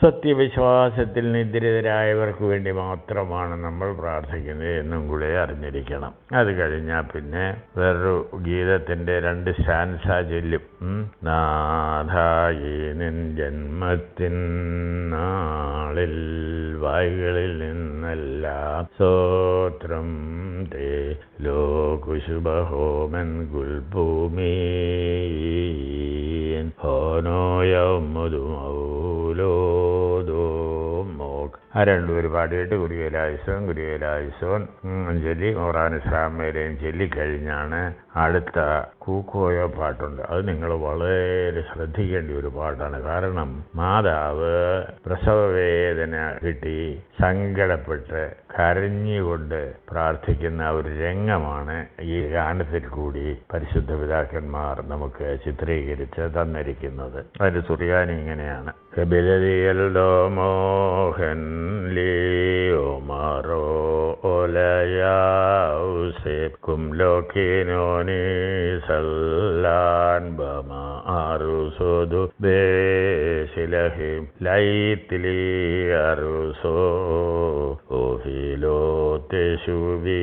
സത്യവിശ്വാസത്തിൽ നിദ്രിതരായവർക്ക് വേണ്ടി മാത്രമാണ് നമ്മൾ പ്രാർത്ഥിക്കുന്നത് എന്നും കൂടെ അറിഞ്ഞിരിക്കണം. അത് കഴിഞ്ഞാൽ പിന്നെ വേറൊരു ഗീതത്തിൻ്റെ 2 സ്റ്റാൻസ ചൊല്ലും. നാഥായി നിൻ ജന്മത്തിൻ നാളിൽ വായ്കളിൽ നിന്നെല്ലാം സ്തോത്രം തേ ലോകുശുഭഹോമൻ ഗുൽഭൂമി ആ 2 പേര് പാടിയിട്ട് കുരിയലായുസോൻ ചൊല്ലി മൊറാനുസ്ലാമേരെയും ചൊല്ലിക്കഴിഞ്ഞാണ് അടുത്ത കൂക്കോയ പാട്ടുണ്ട്. അത് നിങ്ങൾ വളരെ ശ്രദ്ധിക്കേണ്ട ഒരു പാട്ടാണ്. കാരണം മാതാവ് പ്രസവവേദന കിട്ടി സങ്കടപ്പെട്ട് കരഞ്ഞുകൊണ്ട് പ്രാർത്ഥിക്കുന്ന ഒരു രംഗമാണ് ഈ ഗാനത്തിൽ കൂടി പരിശുദ്ധ പിതാക്കന്മാർ നമുക്ക് ചിത്രീകരിച്ച് തന്നിരിക്കുന്നത്. അതിൻ്റെ സുറിയാനി ഇങ്ങനെയാണ്. മോഹൻ ലിയോമാറോ ഒലയാസെ കുംലോക്കിനോനി സല്ലാൻ ബമാറുസോദു ബേസിലഹിം ലൈത്തിലി അറുസോ ഓഫിലോ തെശുബീസോ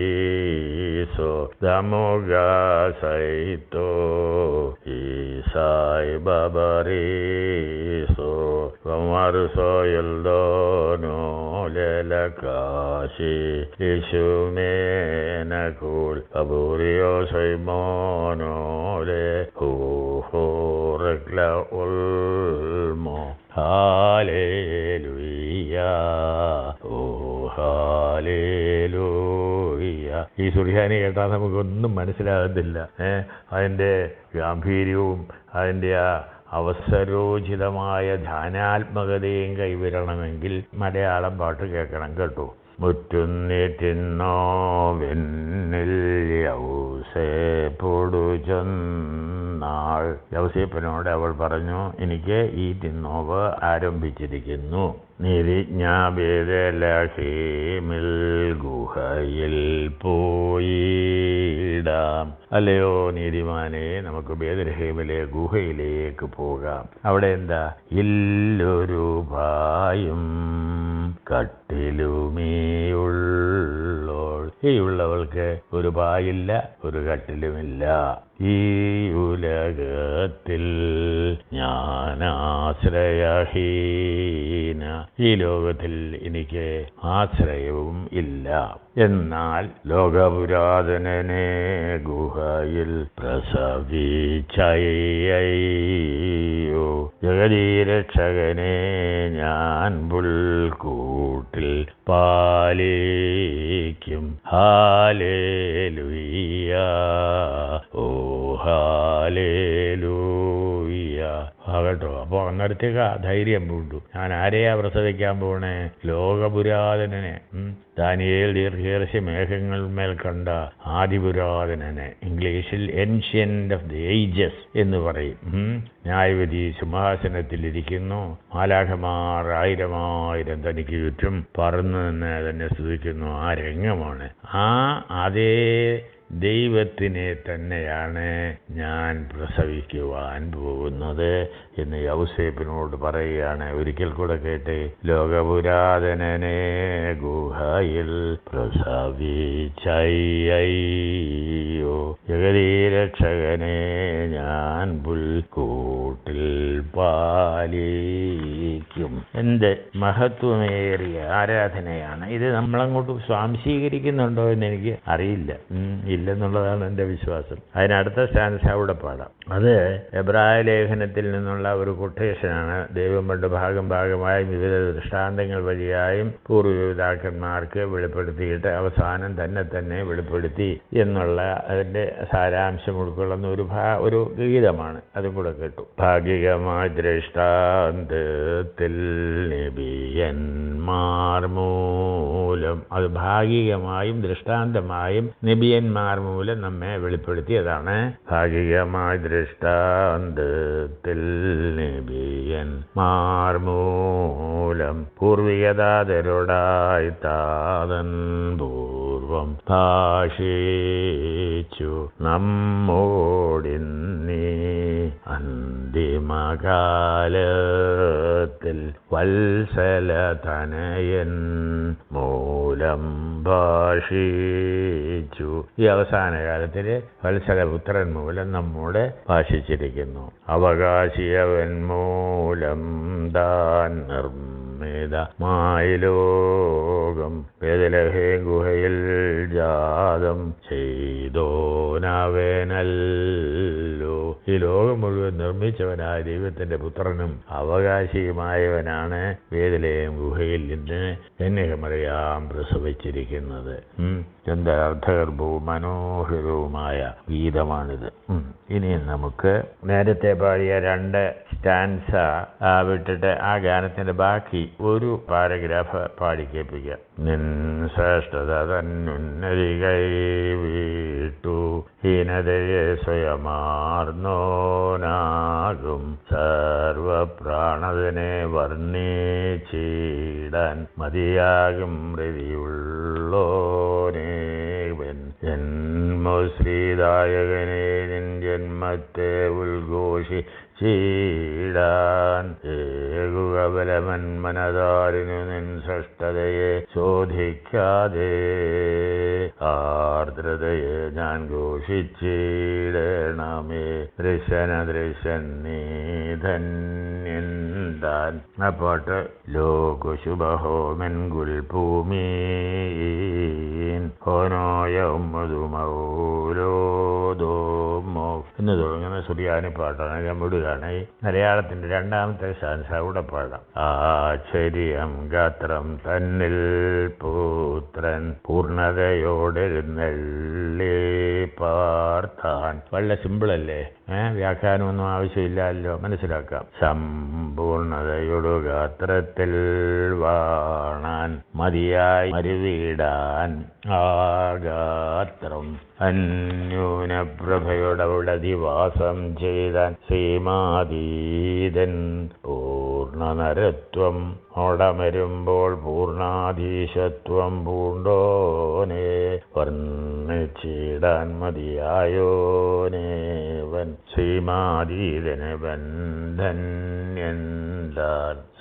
ദമോഗ സൈത്തോ ഈസായ് ബബരീസോ വമറുസോയൽദോനോ ലലകാശി യേശുമേനകൂൽ അബൂരിയോ സൈമോനോലെ ഹൂഹോറക്ല ഉൽമോ ഹാലേലുയ്യ ഓ ഹാലേലുയ്യ. ഈ സുറിയാനി കേട്ടാൽ നമുക്കൊന്നും മനസ്സിലാകത്തില്ല. അതിൻ്റെ ഗാംഭീര്യവും അതിൻ്റെ ആ അവസരോചിതമായ ധ്യാനാത്മകതയും കൈവരണമെങ്കിൽ മലയാളം പാട്ട് കേൾക്കണം കേട്ടോ. മുറ്റുന്നിട്ടിന്നോ വെന്നിൽ യൗസേപ്പൊടു ചെന്നാൾ. യൗസേപ്പിനോട് അവൾ പറഞ്ഞു, എനിക്ക് ഈ തിന്നോവ് ആരംഭിച്ചിരിക്കുന്നു. നിരിജ്ഞാബേദലഹീമിൽ ഗുഹയിൽ പോയിടാം. അല്ലയോ നീതിമാനെ, നമുക്ക് ബേദലഹീമിലെ ഗുഹയിലേക്ക് പോകാം. അവിടെ എന്താ? ഇല്ലൊരു പായും കട്ടിലുമേയുള്ളോൾ. ഈ ഉള്ളവൾക്ക് ഒരു പായില്ല, ഒരു കട്ടിലുമില്ല. ഈ ഉലകത്തിൽ ഞാനാശ്രയഹീന. ഈ ലോകത്തിൽ എനിക്ക് ആശ്രയവും ഇല്ല. എന്നാൽ ലോകപുരാതനനെ ഗുഹയിൽ പ്രസവിച്ചയ്യോ. ജഗതീരക്ഷകനെ ഞാൻ പുൽക്കൂട്ടിൽ പാലിക്കും. ഹാലേലുയ്യ, ഓ ഹാലേലൂയ. കേട്ടോ. അപ്പോൾ അന്നേരത്തേക്ക് ധൈര്യം പൂണ്ടു. ഞാൻ ആരെയാ പ്രസവിക്കാൻ പോണേ? ലോകപുരാതനനെ. ദാനിയേൽ ദീർഘദർശി മേഘങ്ങളിന്മേൽ കണ്ട ആദിപുരാതനനെ. ഇംഗ്ലീഷിൽ ഏൻഷ്യന്റ് ഓഫ് ദി ഏജസ് എന്ന് പറയും. ന്യായവിധി സിംഹാസനത്തിലിരിക്കുന്നു. മാലാഖമാർ ആയിരമായിരം തനിക്ക് ചുറ്റും പറന്നു നിന്ന് തന്നെ സ്തുതിക്കുന്നു. ആ രംഗമാണ്. അതേ ദൈവത്തിനെ തന്നെയാണ് ഞാൻ പ്രസവിക്കുവാൻ പോകുന്നത് എന്ന് യൗസേപ്പിനോട് പറയുകയാണ്. ഒരിക്കൽ കൂടെ കേട്ടെ. ലോകപുരാതനനെ ഗുഹയിൽ പ്രസവിച്ചയ്യോ. ജഗതീരക്ഷകനെ ഞാൻ പുൽക്കൂട്ടിൽ പാലിക്കും. എന്ത് മഹത്വമേറിയ ആരാധനയാണ് ഇത്! നമ്മളങ്ങോട്ട് സ്വാംശീകരിക്കുന്നുണ്ടോ എന്ന് എനിക്ക് അറിയില്ല. ഇല്ലെന്നുള്ളതാണ് എൻ്റെ വിശ്വാസം. അതിനടുത്ത സ്റ്റാൻസ് അവിടെ പാടാം. അത് എബ്രായ ലേഖനത്തിൽ നിന്നുള്ള ഒരു കൊട്ടേഷനാണ്. ദൈവം പണ്ട് ഭാഗമായി വിവിധ ദൃഷ്ടാന്തങ്ങൾ വഴിയായും പൂർവ്വപിതാക്കന്മാർക്ക് വെളിപ്പെടുത്തിയിട്ട് അവസാനം തന്നെ വെളിപ്പെടുത്തി എന്നുള്ള അതിൻ്റെ സാരാംശം ഉൾക്കൊള്ളുന്ന ഒരു ഗീതമാണ്. അതും കൂടെ കേട്ടു. ഭാഗികമായ ദൃഷ്ടാന്തത്തിൽ നബിയന്മാർ മൂലം, അത് ഭാഗികമായും ദൃഷ്ടാന്തമായും നബിയന്മാർ മൂലം നമ്മെ വെളിപ്പെടുത്തിയതാണ്. ഭാഗികമായ ദൃഷ്ടാന്തത്തിൽ നബിയന്മാർ മൂലം പൂർവികതാതരോടായി താതൻ പൂർവം ഭാഷിച്ചു നമ്മോടിന്നീ അന്തിമകാലത്തിൽ വത്സലതനയൻ മൂലം ഭാഷിച്ചു. ഈ അവസാന കാലത്തിൽ വത്സലപുത്രൻ മൂലം നമ്മോട് ഭാഷിച്ചിരിക്കുന്നു. അവകാശിയവൻ മൂലം താൻ നിർമ്മിതമായ ലോകം ബേത്ലഹേം ഗുഹയിൽ ജാതം ചെയ്തോനവനല്ലോ. ഈ ലോകം മുഴുവൻ നിർമ്മിച്ചവനായ ദൈവത്തിന്റെ പുത്രനും അവകാശിയുമായവനാണ് ബേത്ലഹേം ഗുഹയിൽ നിന്ന് കന്യകമറിയാം പ്രസവിച്ചിരിക്കുന്നത്. എന്താ അർത്ഥഗർഭവും മനോഹരവുമായ ഗീതമാണിത്. ഇനി നമുക്ക് നേരത്തെ പാടിയ 2 സ്റ്റാൻസ വിട്ടിട്ട് ആ ഗാനത്തിന്റെ ബാക്കി ഒരു പാരഗ്രാഫ് പാടി കേൾപ്പിക്കാം. നിൻ ശ്രേഷ്ഠത തന്നുന്നതി കൈവിട്ടു ഹീനതയെ സ്വയമാർന്നോനാകും സർവപ്രാണതിനെ വർണ്ണിച്ചിടാൻ മതിയാകും പ്രതിയുള്ളോനേവൻ. ജന്മശ്രീദായകനെ നിൻ ജന്മത്തെ ഉദ്ഘോഷിച്ചിടാൻ ഏകുകബലമൻ മനതാരിനു നിൻ ശ്രേഷ്ഠതയെ ശോധിക്കാതെ ആർദ്രതയെ ഞാൻ ഘോഷിച്ചിടണമേ. ദൃശൻ നീ ധന്യൻ താൻ. ആ പാട്ട് ലോകുശുഭഹോമൻ ഗുൽഭൂമീൻ ഹോനോയമതുമൗലോദോമോ എന്ന് തുടങ്ങുന്ന സുറിയാനി പാട്ടാണ്. ഞാൻ വിടുകയാണ്. ഈ മലയാളത്തിൻ്റെ രണ്ടാമത്തെ സ്ഥാൻസ അവിടെ പാടാം. ആശ്ചര്യം ഗാത്രം തന്നിൽ പുത്രൻ പൂർണ്ണതയോടെഴുന്നള്ളി പാർത്താൻ. വളരെ സിമ്പിളല്ലേ, വ്യാഖ്യാനമൊന്നും ആവശ്യമില്ലല്ലോ, മനസ്സിലാക്കാം. സമ്പൂർണതയുടെ ഗാത്രത്തിൽ വാണാൻ മതിയായി മരുവിടാൻ ആഗാത്രം അന്യൂനപ്രഭയുടെ അധിവാസം ചെയ്താൻ സീമാതീതൻ പൂർണ്ണനരത്വം ഓടമരുമ്പോൾ പൂർണ്ണാധീശത്വം പൂണ്ടോനെ വർണ്ണിച്ചിടാൻ മതിയായോനേവൻ സീമാതീതന് ബന്ധന്യന്താൻ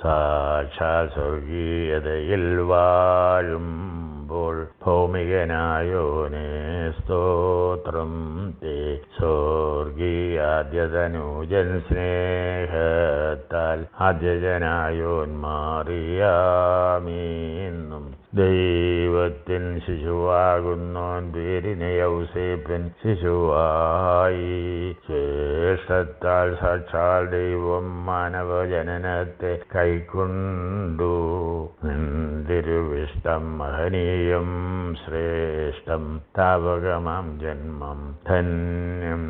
സാക്ഷാൽ സ്വർഗീയതയിൽ വാഴുമ്പോൾ ഭൗമികനായോനെ സ്തോത്രം തേ സ്വർഗീയാദ്യതനൂജൻ സ്നേഹത്താൽ ആദ്യജനായോന്മാറിയാമീന്നും ദൈവത്തിൻ ശിശുവാകുന്നോൻ പേരിനെ യൗസേപ്പൻ ശിശുവായി ശ്രേഷ്ഠത്താൽ സാക്ഷാൽ ദൈവം മാനവജനനത്തെ കൈക്കൊണ്ടു തിരുവിഷ്ടം മഹനീയം ശ്രേഷ്ഠം താവകമാം ജന്മം ധന്യം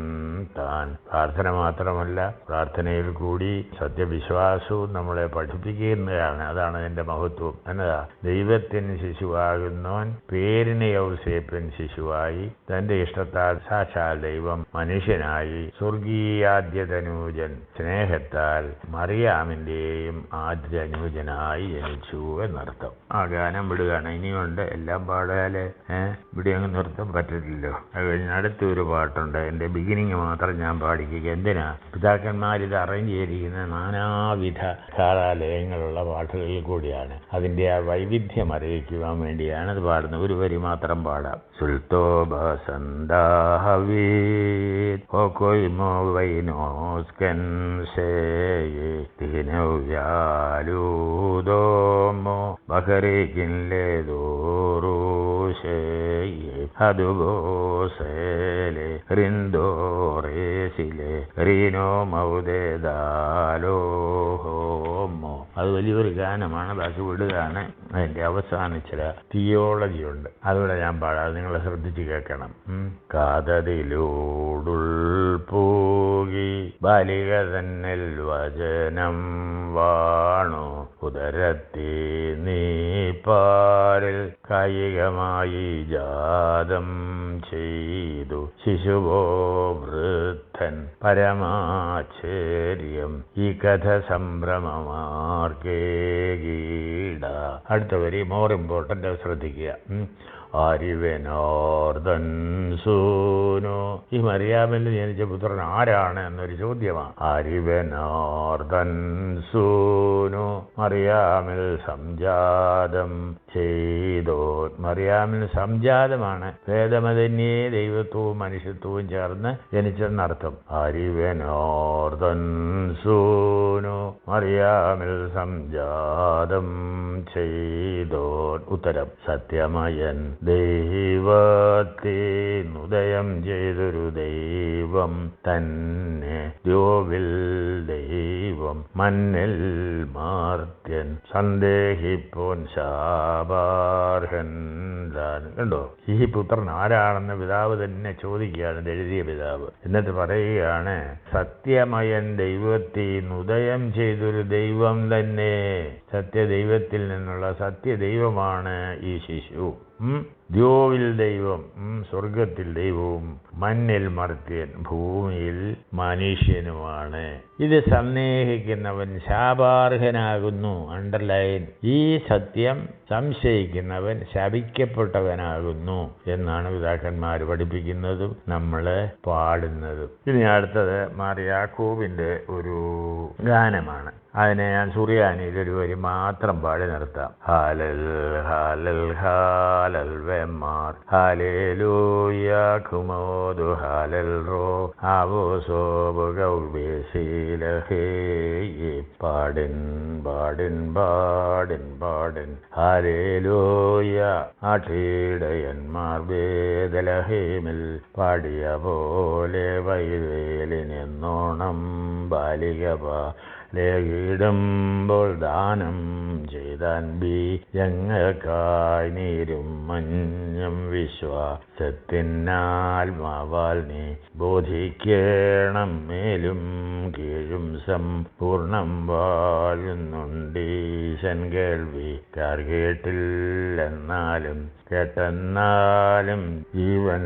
താൻ. പ്രാർത്ഥന മാത്രമല്ല, പ്രാർത്ഥനയിൽ കൂടി സത്യവിശ്വാസവും നമ്മളെ പഠിപ്പിക്കുന്നതാണ്. അതാണ് അതിൻ്റെ മഹത്വം. എന്നതാ, ദൈവത്തിന് ശിശുവാകുന്നവൻ പേരിന് യൗസേപ്പൻ ശിശുവായി തന്റെ ഇഷ്ടത്താൽ സാക്ഷാൽ ദൈവം മനുഷ്യനായി സ്വർഗീയാദ്യതനൂജൻ സ്നേഹത്താൽ മറിയാമിൻ്റെയും ആദ്യതനൂജനായി ജനിച്ചു എന്നർത്ഥം. ആ ഗാനം വിടുകയാണ്. ഇനിയുണ്ട്, എല്ലാം പാടാല് ഇവിടെ അങ്ങ് നിർത്താൻ പറ്റില്ലല്ലോ. അത് കഴിഞ്ഞ് അടുത്തൊരു പാട്ടുണ്ട്. എൻ്റെ ബിഗിനിങ് മാത്രം ഞാൻ പാടിക്കുക. എന്തിനാ? പിതാക്കന്മാരിത് അറേഞ്ച് ചെയ്തിരിക്കുന്ന നാനാവിധ കാലാലയങ്ങളുള്ള പാട്ടുകളിൽ കൂടിയാണ്. അതിൻ്റെ ആ വൈവിധ്യം അറിയിക്കുവാൻ വേണ്ടിയാണ് അത് പാടുന്നത്. ഒരു വരി മാത്രം പാടാം. സുൽത്തോ ബസന്താഹവീത് ഓ കോയ് മോ വൈനോസ്കൻ സേയേ തിനൗയാലൂദോമോ ബഹരേക്കിൻലേ ദോറൂശേയേ അതുഗോസേലെ റിൻദോറേസിലെ റീനോ മൗദേദാലോഹോമോ. അത് വലിയൊരു ഗാനമാണ്. ബാക്കി വിടുകയാണ്. അതിൻ്റെ അവസാനം ചില തിയോളജി ഉണ്ട്, അതുകൂടെ ഞാൻ പാടാം. നിങ്ങൾ ശ്രദ്ധിച്ച് കേൾക്കണം. കാതതിലൂടുൾപൂകി ബാലിക തന്നിൽ വചനം വാണു ഉദരത്തി നീപ്പാരിൽ കായികമായി ജാതം ചെയ്തു ശിശുവോ വൃദ്ധൻ പരമാശ്ചര്യം ഈ കഥ സംഭ്രമമാർക്കേകീട. അടുത്ത വരി മോർ ഇമ്പോർട്ടൻ്റ്, ശ്രദ്ധിക്കുക. ആരിവനോർദൻ സൂനു. ഈ മറിയാമിൽ ജനിച്ച പുത്രൻ ആരാണ് എന്നൊരു ചോദ്യമാണ്. ആരിവനോർദൻ സൂനു മറിയാമിൽ സംജാതം ചെയ്തോ. മറിയാമിൽ സംജാതമാണ്. വേദമതന്യേ ദൈവത്വവും മനുഷ്യത്വവും ചേർന്ന് ജനിച്ചെന്നർത്ഥം. ആരിവനോർദൻ സൂനു മറിയാമിൽ സംജാതം ചെയ്തോ. ഉത്തരം, സത്യമയൻ ദൈവത്തിനുദയം ചെയ്തൊരു ദൈവം തന്നെ ദ്യോവിൽ ദൈവം മണ്ണിൽ മാർത്യൻ സന്ദേഹിപ്പോൻ ശാപാർഹൻ. കണ്ടോ, ഈ പുത്രൻ ആരാണെന്ന് പിതാവ് തന്നെ ചോദിക്കുകയാണ്, എഴുതിയ പിതാവ്. എന്നിട്ട് പറയുകയാണ്, സത്യമയൻ ദൈവത്തിനുദയം ചെയ്തൊരു ദൈവം തന്നെ. സത്യദൈവത്തിൽ നിന്നുള്ള സത്യദൈവമാണ് ഈ ശിശു. ദ്യോവിൽ ദൈവം, സ്വർഗത്തിൽ ദൈവവും മണ്ണിൽ മർത്യൻ, ഭൂമിയിൽ മനുഷ്യനുമാണ്. ഇത് സന്ദേഹിക്കുന്നവൻ ശാപാർഹനാകുന്നു. അണ്ടർലൈൻ. ഈ സത്യം സംശയിക്കുന്നവൻ ശപിക്കപ്പെട്ടവനാകുന്നു എന്നാണ് പിതാക്കന്മാർ പഠിപ്പിക്കുന്നതും നമ്മൾ പാടുന്നതും. ഇനി അടുത്തത് മാർ യാക്കോബിൻ്റെ ഒരു ഗാനമാണ്. അതിനെ ഞാൻ സുറിയാനിയിൽ ഒരു വരി മാത്രം പാടി നിർത്താം. ഹാലൽ ഹാലൽ ഹാലൽ വെമാർ ഹാലേലൂയ കുമോദു ഹാലൽ റോ ആവോസോബ് ഗൗബേശീലഹേ പാടിൻ പാടിൻ പാടിൻ പാടിൻ ഹാലേലൂയ ആട്ടിടയന്മാർ ബേദലഹേമിൽ പാടിയ പോലെ വൈവേലിനെന്നോണം ബാലിക ലേകിടുമ്പോൾ ദാനം ചെയ്താൻ ഞങ്ങൾക്കായി നീരും മഞ്ഞും വിശ്വാസത്തിനാത്മാവാൽ നീ ബോധിക്കണം മേലും കീഴും സമ്പൂർണം വാഴുന്നുണ്ടീശൻ കേൾവിക്കാർ കേട്ടില്ലെന്നാലും കേട്ടെന്നാലും ജീവൻ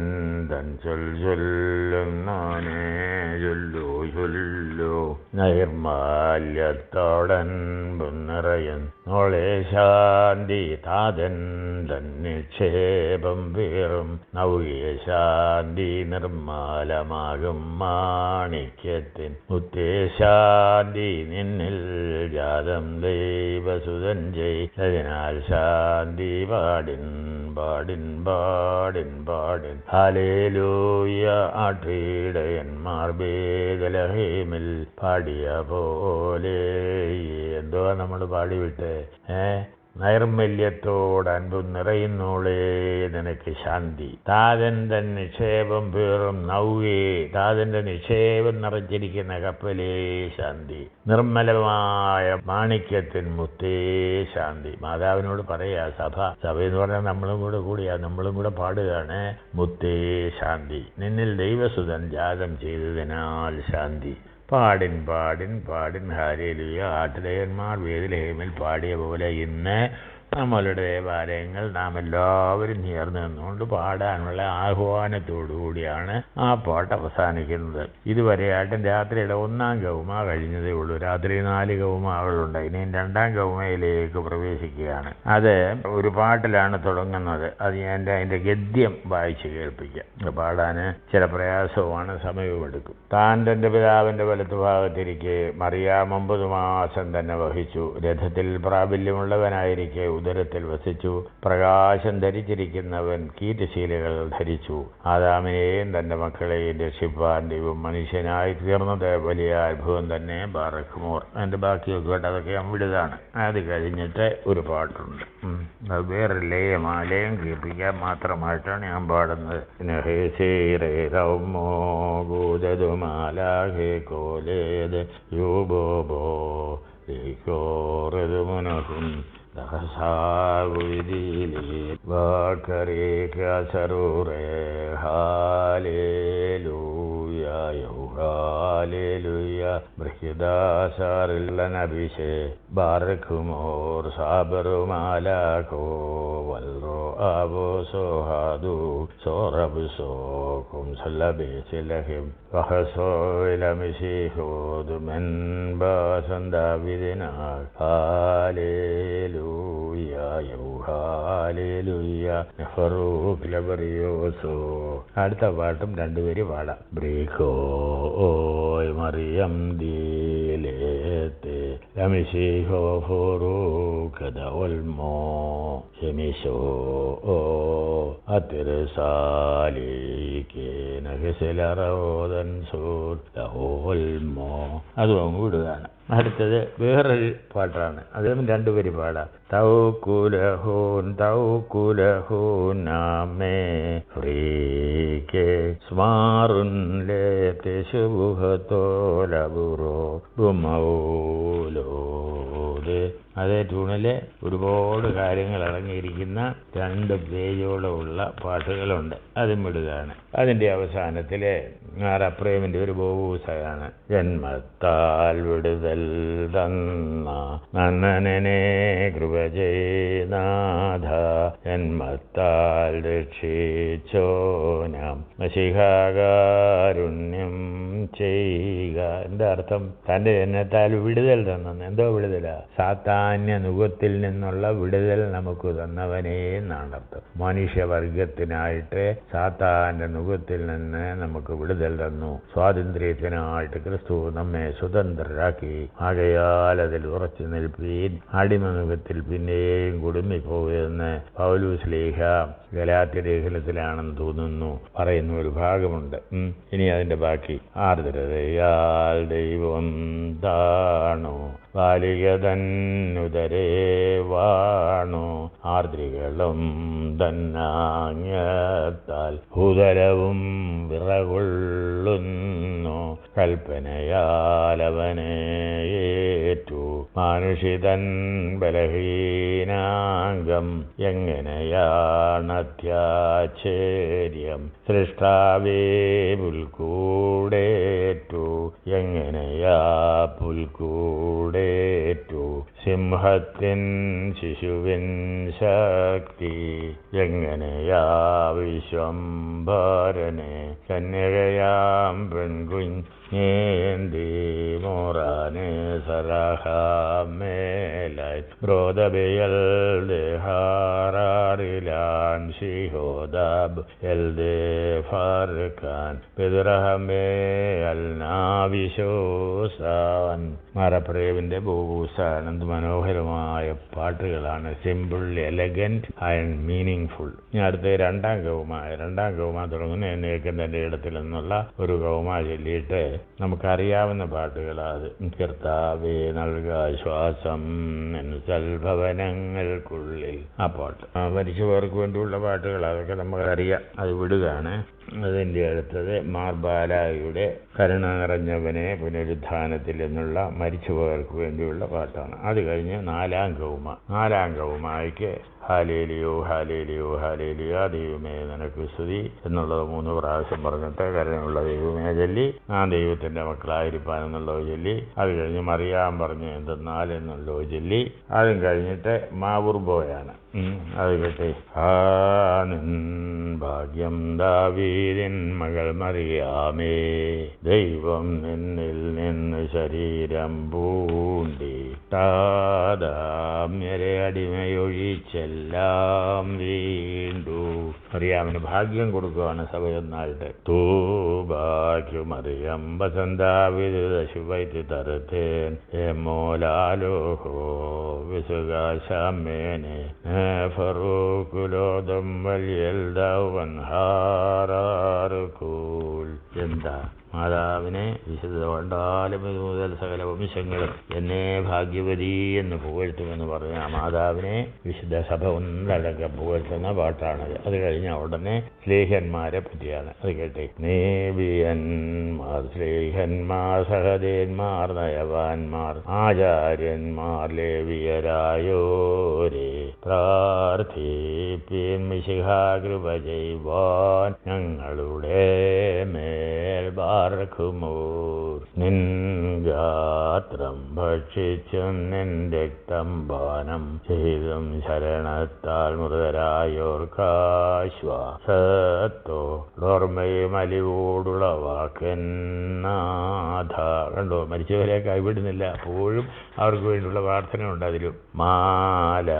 തൻ ചൊല്ലുന്നാനേ ചൊല്ലു നൈർമാല്യത്തോടൻ നിറയും നോളെ ശാന്തി താതൻ തൻ നിക്ഷേപം വേറും നൗകിയ ശാന്തി നിർമ്മലമാകും മാണിക്യത്തിൻ മുത്തേ ശാന്തി നിന്നിൽ ജാതം ദൈവസുതൻ ജയിച്ചതിനാൽ ശാന്തി പാടിൻ പാടിൻ പാടിൻ പാടിൻ ഹല്ലേലൂയ ആട്ടിടയന്മാർ ബേദലഹേമിൽ പാടിയ പോലെ. എന്തോ നമ്മൾ പാടിവിട്ട് നൈർമല്യത്തോട് അൻപും നിറയുന്നോളേ നിനക്ക് ശാന്തി. താതൻ്റെ നിക്ഷേപം പേറും നൗകേ താതൻ്റെ നിക്ഷേപം നിറച്ചിരിക്കുന്ന കപ്പലേ ശാന്തി. നിർമ്മലമായ മാണിക്യത്തിൻ മുത്തേ ശാന്തി. മാതാവിനോട് പറയാ സഭയെന്ന് പറഞ്ഞാൽ നമ്മളും കൂടിയാ നമ്മളും കൂടെ പാടുകയാണ്. മുത്തേ ശാന്തി നിന്നിൽ ദൈവസുതൻ ജാതം ചെയ്തതിനാൽ ശാന്തി. പാടിൻ പാടിൻ പാടിൻ ഹല്ലേലൂയ ആട്ടിടയന്മാർ ബേത്ലഹേമിൽ പാടിയ പോലെ ഇന്ന് നമ്മളുടെ ദേവാലയങ്ങൾ നാം എല്ലാവരും ചേർന്ന് നിന്നുകൊണ്ട് പാടാനുള്ള ആഹ്വാനത്തോടുകൂടിയാണ് ആ പാട്ട് അവസാനിക്കുന്നത്. ഇതുവരെയായിട്ടും രാത്രിയുടെ 1-ാം ഗൗമ കഴിഞ്ഞതേ ഉള്ളൂ. രാത്രി 4 ഗൗമകളുണ്ട്. ഇനിയും 2-ാം ഗൗമയിലേക്ക് പ്രവേശിക്കുകയാണ്. അത് ഒരു പാട്ടിലാണ് തുടങ്ങുന്നത്. അത് ഞാൻ അതിൻ്റെ ഗദ്യം വായിച്ച് കേൾപ്പിക്കാം. പാടാൻ ചില പ്രയാസവുമാണ്, സമയവുമെടുക്കും. താൻ തൻ്റെ പിതാവിൻ്റെ വലത്തു ഭാഗത്തിരിക്കെ മറിയാം 9 മാസം തന്നെ വഹിച്ചു. രഥത്തിൽ പ്രാബല്യമുള്ളവനായിരിക്കെ ഉദരത്തിൽ വസിച്ചു. പ്രകാശം ധരിച്ചിരിക്കുന്നവൻ കീറ്റശീലകൾ ധരിച്ചു. ആദാമിനെയും തൻ്റെ മക്കളെയും രക്ഷിപ്പാൻ ദൈവം മനുഷ്യനായി തീർന്നത് വലിയ അത്ഭുതം തന്നെ. ബാറഖ്മോർ. അതിൻ്റെ ബാക്കിയൊക്കെ കേട്ട് അതൊക്കെ ഞാൻ വിടുകയാണ്. അത് കഴിഞ്ഞിട്ട് ഒരു പാട്ടുണ്ട്. അത് വേറെ ലയം കേൾപ്പിക്കാൻ മാത്രമായിട്ടാണ് ഞാൻ പാടുന്നത്. ബാറഖ്മോർ സാബറുമാലാഖോ വൽറോ ആബോ സോഹാദു സോറബുസോക്കും സല്ലബേസിലഹിം വഹസോയിലമിശിഹോദു മെൻബാസന്ദാവിദിനാ ഹല്ലേലൂയ ഹല്ലേലൂയ ഫറൂഖ് ലബറിയോസോ. അടുത്ത പാട്ടും 2 പേര് പാടാം. ബ്രീഖോ ഓയ് മറിയം ദീലേത്തെ ലമിശിഹോ ഫറൂഖ് ദവൽമോ ഷെമിശോ അത്തിർസാലിക്ക് നഗസിലറോദൻ സൂർ ലഹോൽമോ. അതും വിടുകയാണ്. അടുത്തത് വേറൊരു പാട്ടാണ്. അതും 2 പേര് പാടാം. തൗക്കുലഹൂൻ നാമേ ഫ്രീക്കെ സ്മാറുൻ ലേത്തെ ശുഭത്തോലബുറോ ബുമൗലോദ്. അതേ ട്യൂണിൽ ഒരുപാട് കാര്യങ്ങൾ അടങ്ങിയിരിക്കുന്ന 2 പേജോളമുള്ള പാട്ടുകളുണ്ട്. അതും വിടുകയാണ്. അതിൻ്റെ അവസാനത്തിൽ ആറപ്രേമിൻ്റെ ഒരു ബോവൂസയാണ്. ജന്മത്താൽ വിടുതൽ തന്ന നന്നനെ കൃപ ചെയ്നാഥ ജന്മത്താൽ രക്ഷിച്ചോനാം മശിഹാകാരുണ്യം ചെയ്യുക. എന്താ അർത്ഥം? തൻ്റെ ജനനത്താൽ വിടുതൽ തന്നെന്ന്. എന്തോ വിടുതല? സാത്താന്യ നുഖത്തിൽ നിന്നുള്ള വിടുതൽ നമുക്ക് തന്നവനേ എന്നാണ് അർത്ഥം. മനുഷ്യവർഗത്തിനായിട്ട് സാത്താന്റെ നുഖത്തിൽ നിന്ന് നമുക്ക് വിടുതൽ തന്നു. സ്വാതന്ത്ര്യത്തിനായിട്ട് ക്രിസ്തു നമ്മെ സ്വതന്ത്രരാക്കി. ആകയാൽ അതിൽ ഉറച്ചു നിൽപ്പീൻ, അടിമനുഖത്തിൽ പിന്നെയും കുടുങ്ങിപ്പോകുമെന്ന് പൗലോസ് ലേഖ ഗലാത്യ ലേഖനത്തിലാണെന്ന് തോന്നുന്നു പറയുന്ന ഒരു ഭാഗമുണ്ട്. ഇനി അതിന്റെ ബാക്കി. ആർദ്രതയാൽ ദൈവം താണു, ബാലിക തന്നുദരേ വാണു, ആർദ്രികളും തന്നാങ്ങത്താൽ ഭൂതലവും വിറകൊള്ളുന്നു, കൽപ്പനയാലവനെ ഏറ്റു മാനുഷിതൻ ബലഹീനാംഗം, എങ്ങനെയാണത്യാശ്ചര്യം സൃഷ്ടാവേ പുൽക്കൂടേറ്റു, എങ്ങനെയാ പുൽക്കൂടേറ്റു സിംഹത്തിൻ ശിശുവിൻ ശക്തി, എങ്ങനെയാ വിശ്വംഭരനെ കന്യകയാം പെൺകുഞ്ഞേന്തി മോറാനെ സരഹമേലായി ബ്രോദബിയൽ ദേഹാറിലാൻ ശിഹോദാബ് എൽ ദേ ഫർഖാൻ പിതൃഹമേ അൽ നാവിശോസാൻ. മാറപ്രേവിന്റെ ബോബൂസാൻ. എന്ത് മനോഹരമായ പാട്ടുകളാണ്. Simple, elegant and meaning full. ഇനി അടുത്ത രണ്ടാം കൗമ തുടങ്ങുന്ന എന്നേക്കും തന്റെ ഇടത്തിൽ എന്നുള്ള ഒരു കൗമ ചൊല്ലിയിട്ട് നമുക്കറിയാവുന്ന പാട്ടുകളാത്. കർത്താവേ നൽക ശ്വാസം സൽഭവനങ്ങൾക്കുള്ളിൽ. ആ പാട്ട് മരിച്ചവർക്ക് വേണ്ടിയുള്ള പാട്ടുകൾ, അതൊക്കെ നമുക്കറിയാം. അത് വിടുകയാണ്. അതിൻ്റെ അടുത്തത് മാർബാലായുടെ കരുണ നിറഞ്ഞവനെ പുനരുദ്ധാനത്തിൽ എന്നുള്ള മരിച്ചുപോയവർക്ക് വേണ്ടിയുള്ള പാട്ടാണ്. അത് കഴിഞ്ഞ് നാലാം കൗമായ്ക്ക് ഹാലേലിയോ ഹാലേലിയോ ഹാലേലിയോ ദൈവമേ നിനക്ക് സ്തുതി എന്നുള്ളത് 3 പ്രാവശ്യം പറഞ്ഞിട്ട് കരുണയുള്ള ദൈവമേ ചൊല്ലി, ആ ദൈവത്തിന്റെ മക്കളായിരിക്കാൻ എന്നുള്ളത് ചൊല്ലി, അത് കഴിഞ്ഞ് മറിയാൻ പറഞ്ഞു എന്തെന്നാൽ എന്നുള്ളത് ചൊല്ലി, അതും കഴിഞ്ഞിട്ട് മാവുർബോയാണ്. അത് കേട്ടെ. ഭാഗ്യം ദാവീദിൻ മകൾ മറിയാമേ, ദൈവം നിന്നിൽ നിന്ന് ശരീരം പൂണ്ടി താതാമ്യരെ അടിമയൊഴിച്ചെല്ലാം വീണ്ടു. മറിയാമിന് ഭാഗ്യം കൊടുക്കുകയാണ് സഭ എന്നായിട്ട്. തൂബാക്കു മറിയം വസന്താവിദുശുഭൈത്തി തരത്തേൻ മോലാലോഹോ വിസുകാശാമേനെ ഫറൂഖുലോദം വലിയൽ ദൗവൻ ഹാറാറുകൂൽ. എന്താ മാതാവിനെ വിശുദ്ധ കൊണ്ടാലും മുതൽ സകല വംശങ്ങളും എന്നെ ഭാഗ്യവതി എന്ന് പുകഴ്ത്തുമെന്ന് പറഞ്ഞ ആ മാതാവിനെ വിശുദ്ധ സഭ ഒന്നടങ്കം പുകഴ്ത്തുന്ന പാട്ടാണത്. അത് കഴിഞ്ഞ ഉടനെ സ്ലേഹന്മാരെ പറ്റിയാണ്. അത് കേട്ടെ. നേബിയന്മാർ, സ്ലേഹന്മാർ, സഹദേന്മാർ, നയവാന്മാർ, ആചാര്യന്മാർ, ലേവിയരായോരേ പ്രാർത്ഥിപ്പിൻ മിശിഹാകൃപ ചെയ്യുവാൻ ഞങ്ങളുടെ മേൽ ബാറക്കുമോർ. നിൻ ഗാത്രം ഭക്ഷിച്ചും നിൻ രക്തം പാനം ചെയ്തും ശരണത്താൽ മൃതരായോർക്കാശ്വാസത്തോ ഓർമ്മയും അലിവോടുള്ള വാക്കെന്നാഥ. കണ്ടോ, മരിച്ചവരെ കൈവിടുന്നില്ല. അപ്പോഴും അവർക്ക് വേണ്ടിയുള്ള പ്രാർത്ഥന ഉണ്ട്. അതിലും മാലാഖനാഥ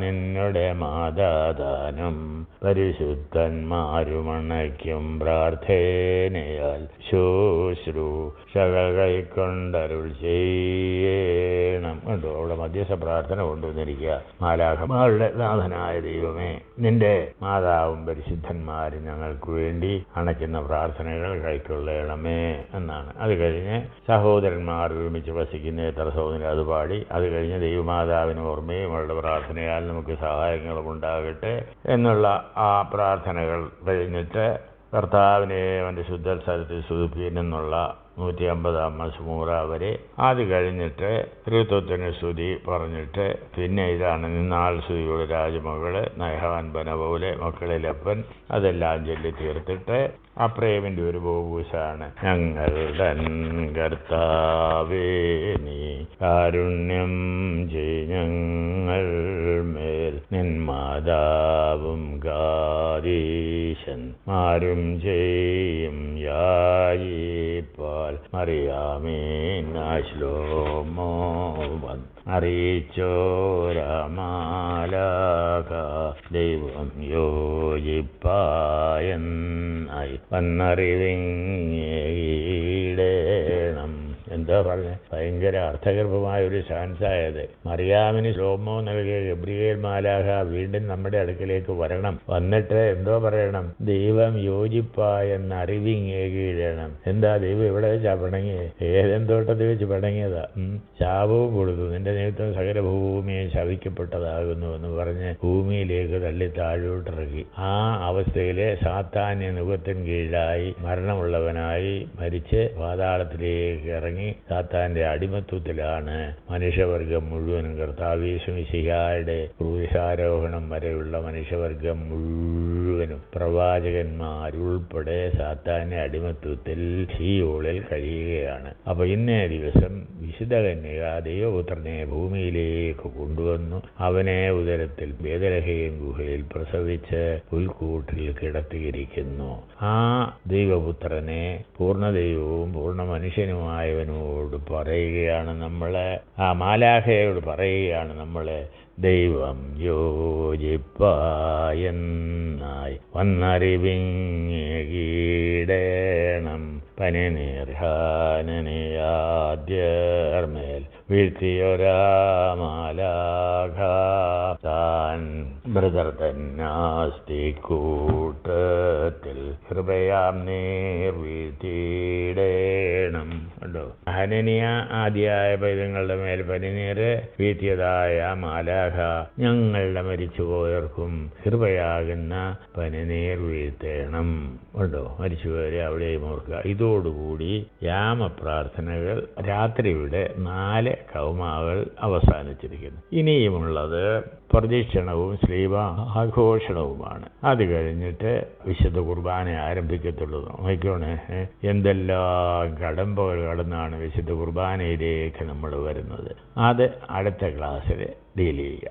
നിന്നുടെ മാതാദാനം പരിശുദ്ധന്മാരുമണയ്ക്കും പ്രാർത്ഥനയാൽ ശുശ്രൂഷകൾ കൈക്കൊണ്ടരുൾ ചെയ്യണം. കണ്ടോ, അവിടെ മധ്യസ്ഥ പ്രാർത്ഥന കൊണ്ടുവന്നിരിക്കുക. മാലാഖമാരുടെ നാഥനായ ദൈവമേ, നിന്റെ മാതാവും പരിശുദ്ധന്മാരും ഞങ്ങൾക്ക് വേണ്ടി അണയ്ക്കുന്ന പ്രാർത്ഥനകൾ കൈക്കൊള്ളണമേ എന്നാണ്. അത് കഴിഞ്ഞ് സഹോദരന്മാർ ഒരുമിച്ച് വസിക്കുന്ന എത്ര സഹോദരൻ അത് പാടി. അത് കഴിഞ്ഞ് ദൈവമാതാവിന് ഓർമ്മയും അവളുടെ പ്രാർത്ഥനയാൽ നമുക്ക് സഹായങ്ങളും ഉണ്ടാകട്ടെ എന്നുള്ള ആ പ്രാർത്ഥനകൾ കഴിഞ്ഞിട്ട് കർത്താവിനെ അവൻ്റെ ശുദ്ധ സ്ഥലത്തിൽ സ്തുതിപ്പീൻ എന്നുള്ള 150 മസ്മൂറ വരെ. അത് കഴിഞ്ഞിട്ട് ത്രിത്വത്തിന് സ്തുതി പറഞ്ഞിട്ട് പിന്നെ ഇതാണ് നിന്നാൾ സ്തുതിയുടെ രാജമകള് നയഹാൻ ബനപോലെ മക്കളിലപ്പൻ അതെല്ലാം ചൊല്ലി തീർത്തിട്ട് അപ്രേമിൻ്റെ ഒരു ബോബൂസാണ്. ഞങ്ങളുടെ കർത്താവേ നീ കാരുണ്യം ഞങ്ങൾ മേൽ, നിൻ മാതാവും ഗാദീശൻ മാരും ചെയ്യും യാചിപ്പാൽ മറിയാമീനാശ്ലോമോ അറിയിച്ചോരമാലാക ദൈവം യോജിപ്പായെന്നായി വന്നറിവിങ്ങേടേണം. എന്താ പറഞ്ഞത്? ഭയങ്കര അർത്ഥഗർഭമായ ഒരു ചാൻസായത്. മറിയാമിന് ശ്ലോമോ നൽകിയ ഗബ്രിയേൽ മാലാഖ വീണ്ടും നമ്മുടെ അടുക്കലേക്ക് വരണം. വന്നിട്ട് എന്തോ പറയണം? ദൈവം യോജിപ്പായെന്ന് അറിവിങ്ങേകിയിടണം. എന്താ ദൈവം എവിടെ വെച്ചാ പിണങ്ങിയത്? ഏതൻ തോട്ടത്തിൽ വെച്ച് പിണങ്ങിയതാ. ശാപവും കൊടുത്തു. നിന്റെ നിമിത്തം സകല ഭൂമിയെ ശപിക്കപ്പെട്ടതാകുന്നു എന്ന് പറഞ്ഞ് ഭൂമിയിലേക്ക് തള്ളി താഴോട്ടിറക്കി. ആ അവസ്ഥയില് സാത്താന്യ നുഖത്തിന് കീഴിലായി മരണമുള്ളവനായി മരിച്ച് പാതാളത്തിലേക്ക് ഇറങ്ങി സാത്താന്റെ അടിമത്വത്തിലാണ് മനുഷ്യവർഗം മുഴുവനും. കർത്താവ് യേശു മിശിഹായുടെ ക്രൂശാരോഹണം വരെയുള്ള മനുഷ്യവർഗം മുഴുവനും പ്രവാചകന്മാരുൾപ്പെടെ സാത്താന്റെ അടിമത്വത്തിൽ ഷീയോളിൽ കഴിയുകയാണ്. അപ്പൊ ഇന്നേ ദിവസം വിശുദ്ധ കന്യക ദൈവപുത്രനെ ഭൂമിയിലേക്ക് കൊണ്ടുവന്നു. അവനെ ഉദരത്തിൽ ബേഥലഹേം ഗുഹയിൽ പ്രസവിച്ച് പുൽക്കൂട്ടിൽ കിടത്തിയിരിക്കുന്നു. ആ ദൈവപുത്രനെ പൂർണ്ണ ദൈവവും പൂർണ്ണ മനുഷ്യനുമായവനോട് പറയുകയാണ് നമ്മള്, ആ മാലാഖയോട് പറയുകയാണ് നമ്മള്, ദൈവം യോജിപ്പായെന്നായി വന്നറിവിങ്ങീടേണം. പനിനീർഹാനനിയാദ്യർമേൽ വീഴ്ത്തിയൊരാ മാലാഖ താൻ ബ്രദർ തന്നാസ്തി കൂട്ടത്തിൽ കൃപയാം നീർ വീഴ്ത്തിയിടേണം. കണ്ടോ? ഹനനിയ ആദ്യായ പൈതങ്ങളുടെ മേൽ പനിനീര് വീഴ്ത്തിയതായ മാലാഖ ഞങ്ങളുടെ മരിച്ചുപോയവർക്കും കൃപയാകുന്ന പനിനീർ വീഴ്ത്തേണം. കണ്ടോ? മരിച്ചുപോയവരെ അവിടെയും ഓർക്കുക. ഇതോടുകൂടി യാമപ്രാർത്ഥനകൾ രാത്രിയുടെ 4 കൗമാകൾ അവസാനിച്ചിരിക്കുന്നു. ഇനിയുമുള്ളത് പ്രദക്ഷിണവും ശ്ലീബ ആഘോഷണവുമാണ്. അത് കഴിഞ്ഞിട്ട് വിശുദ്ധ കുർബാന ആരംഭിക്കത്തുള്ളൂ. നോക്കിക്കോണേ, എന്തെല്ലാം കടമ്പകൾ കടന്നാണ് വിശുദ്ധ കുർബാനയിലേക്ക് നമ്മൾ വരുന്നത്. അത് അടുത്ത ക്ലാസ്സിൽ ഡീൽ ചെയ്യുക.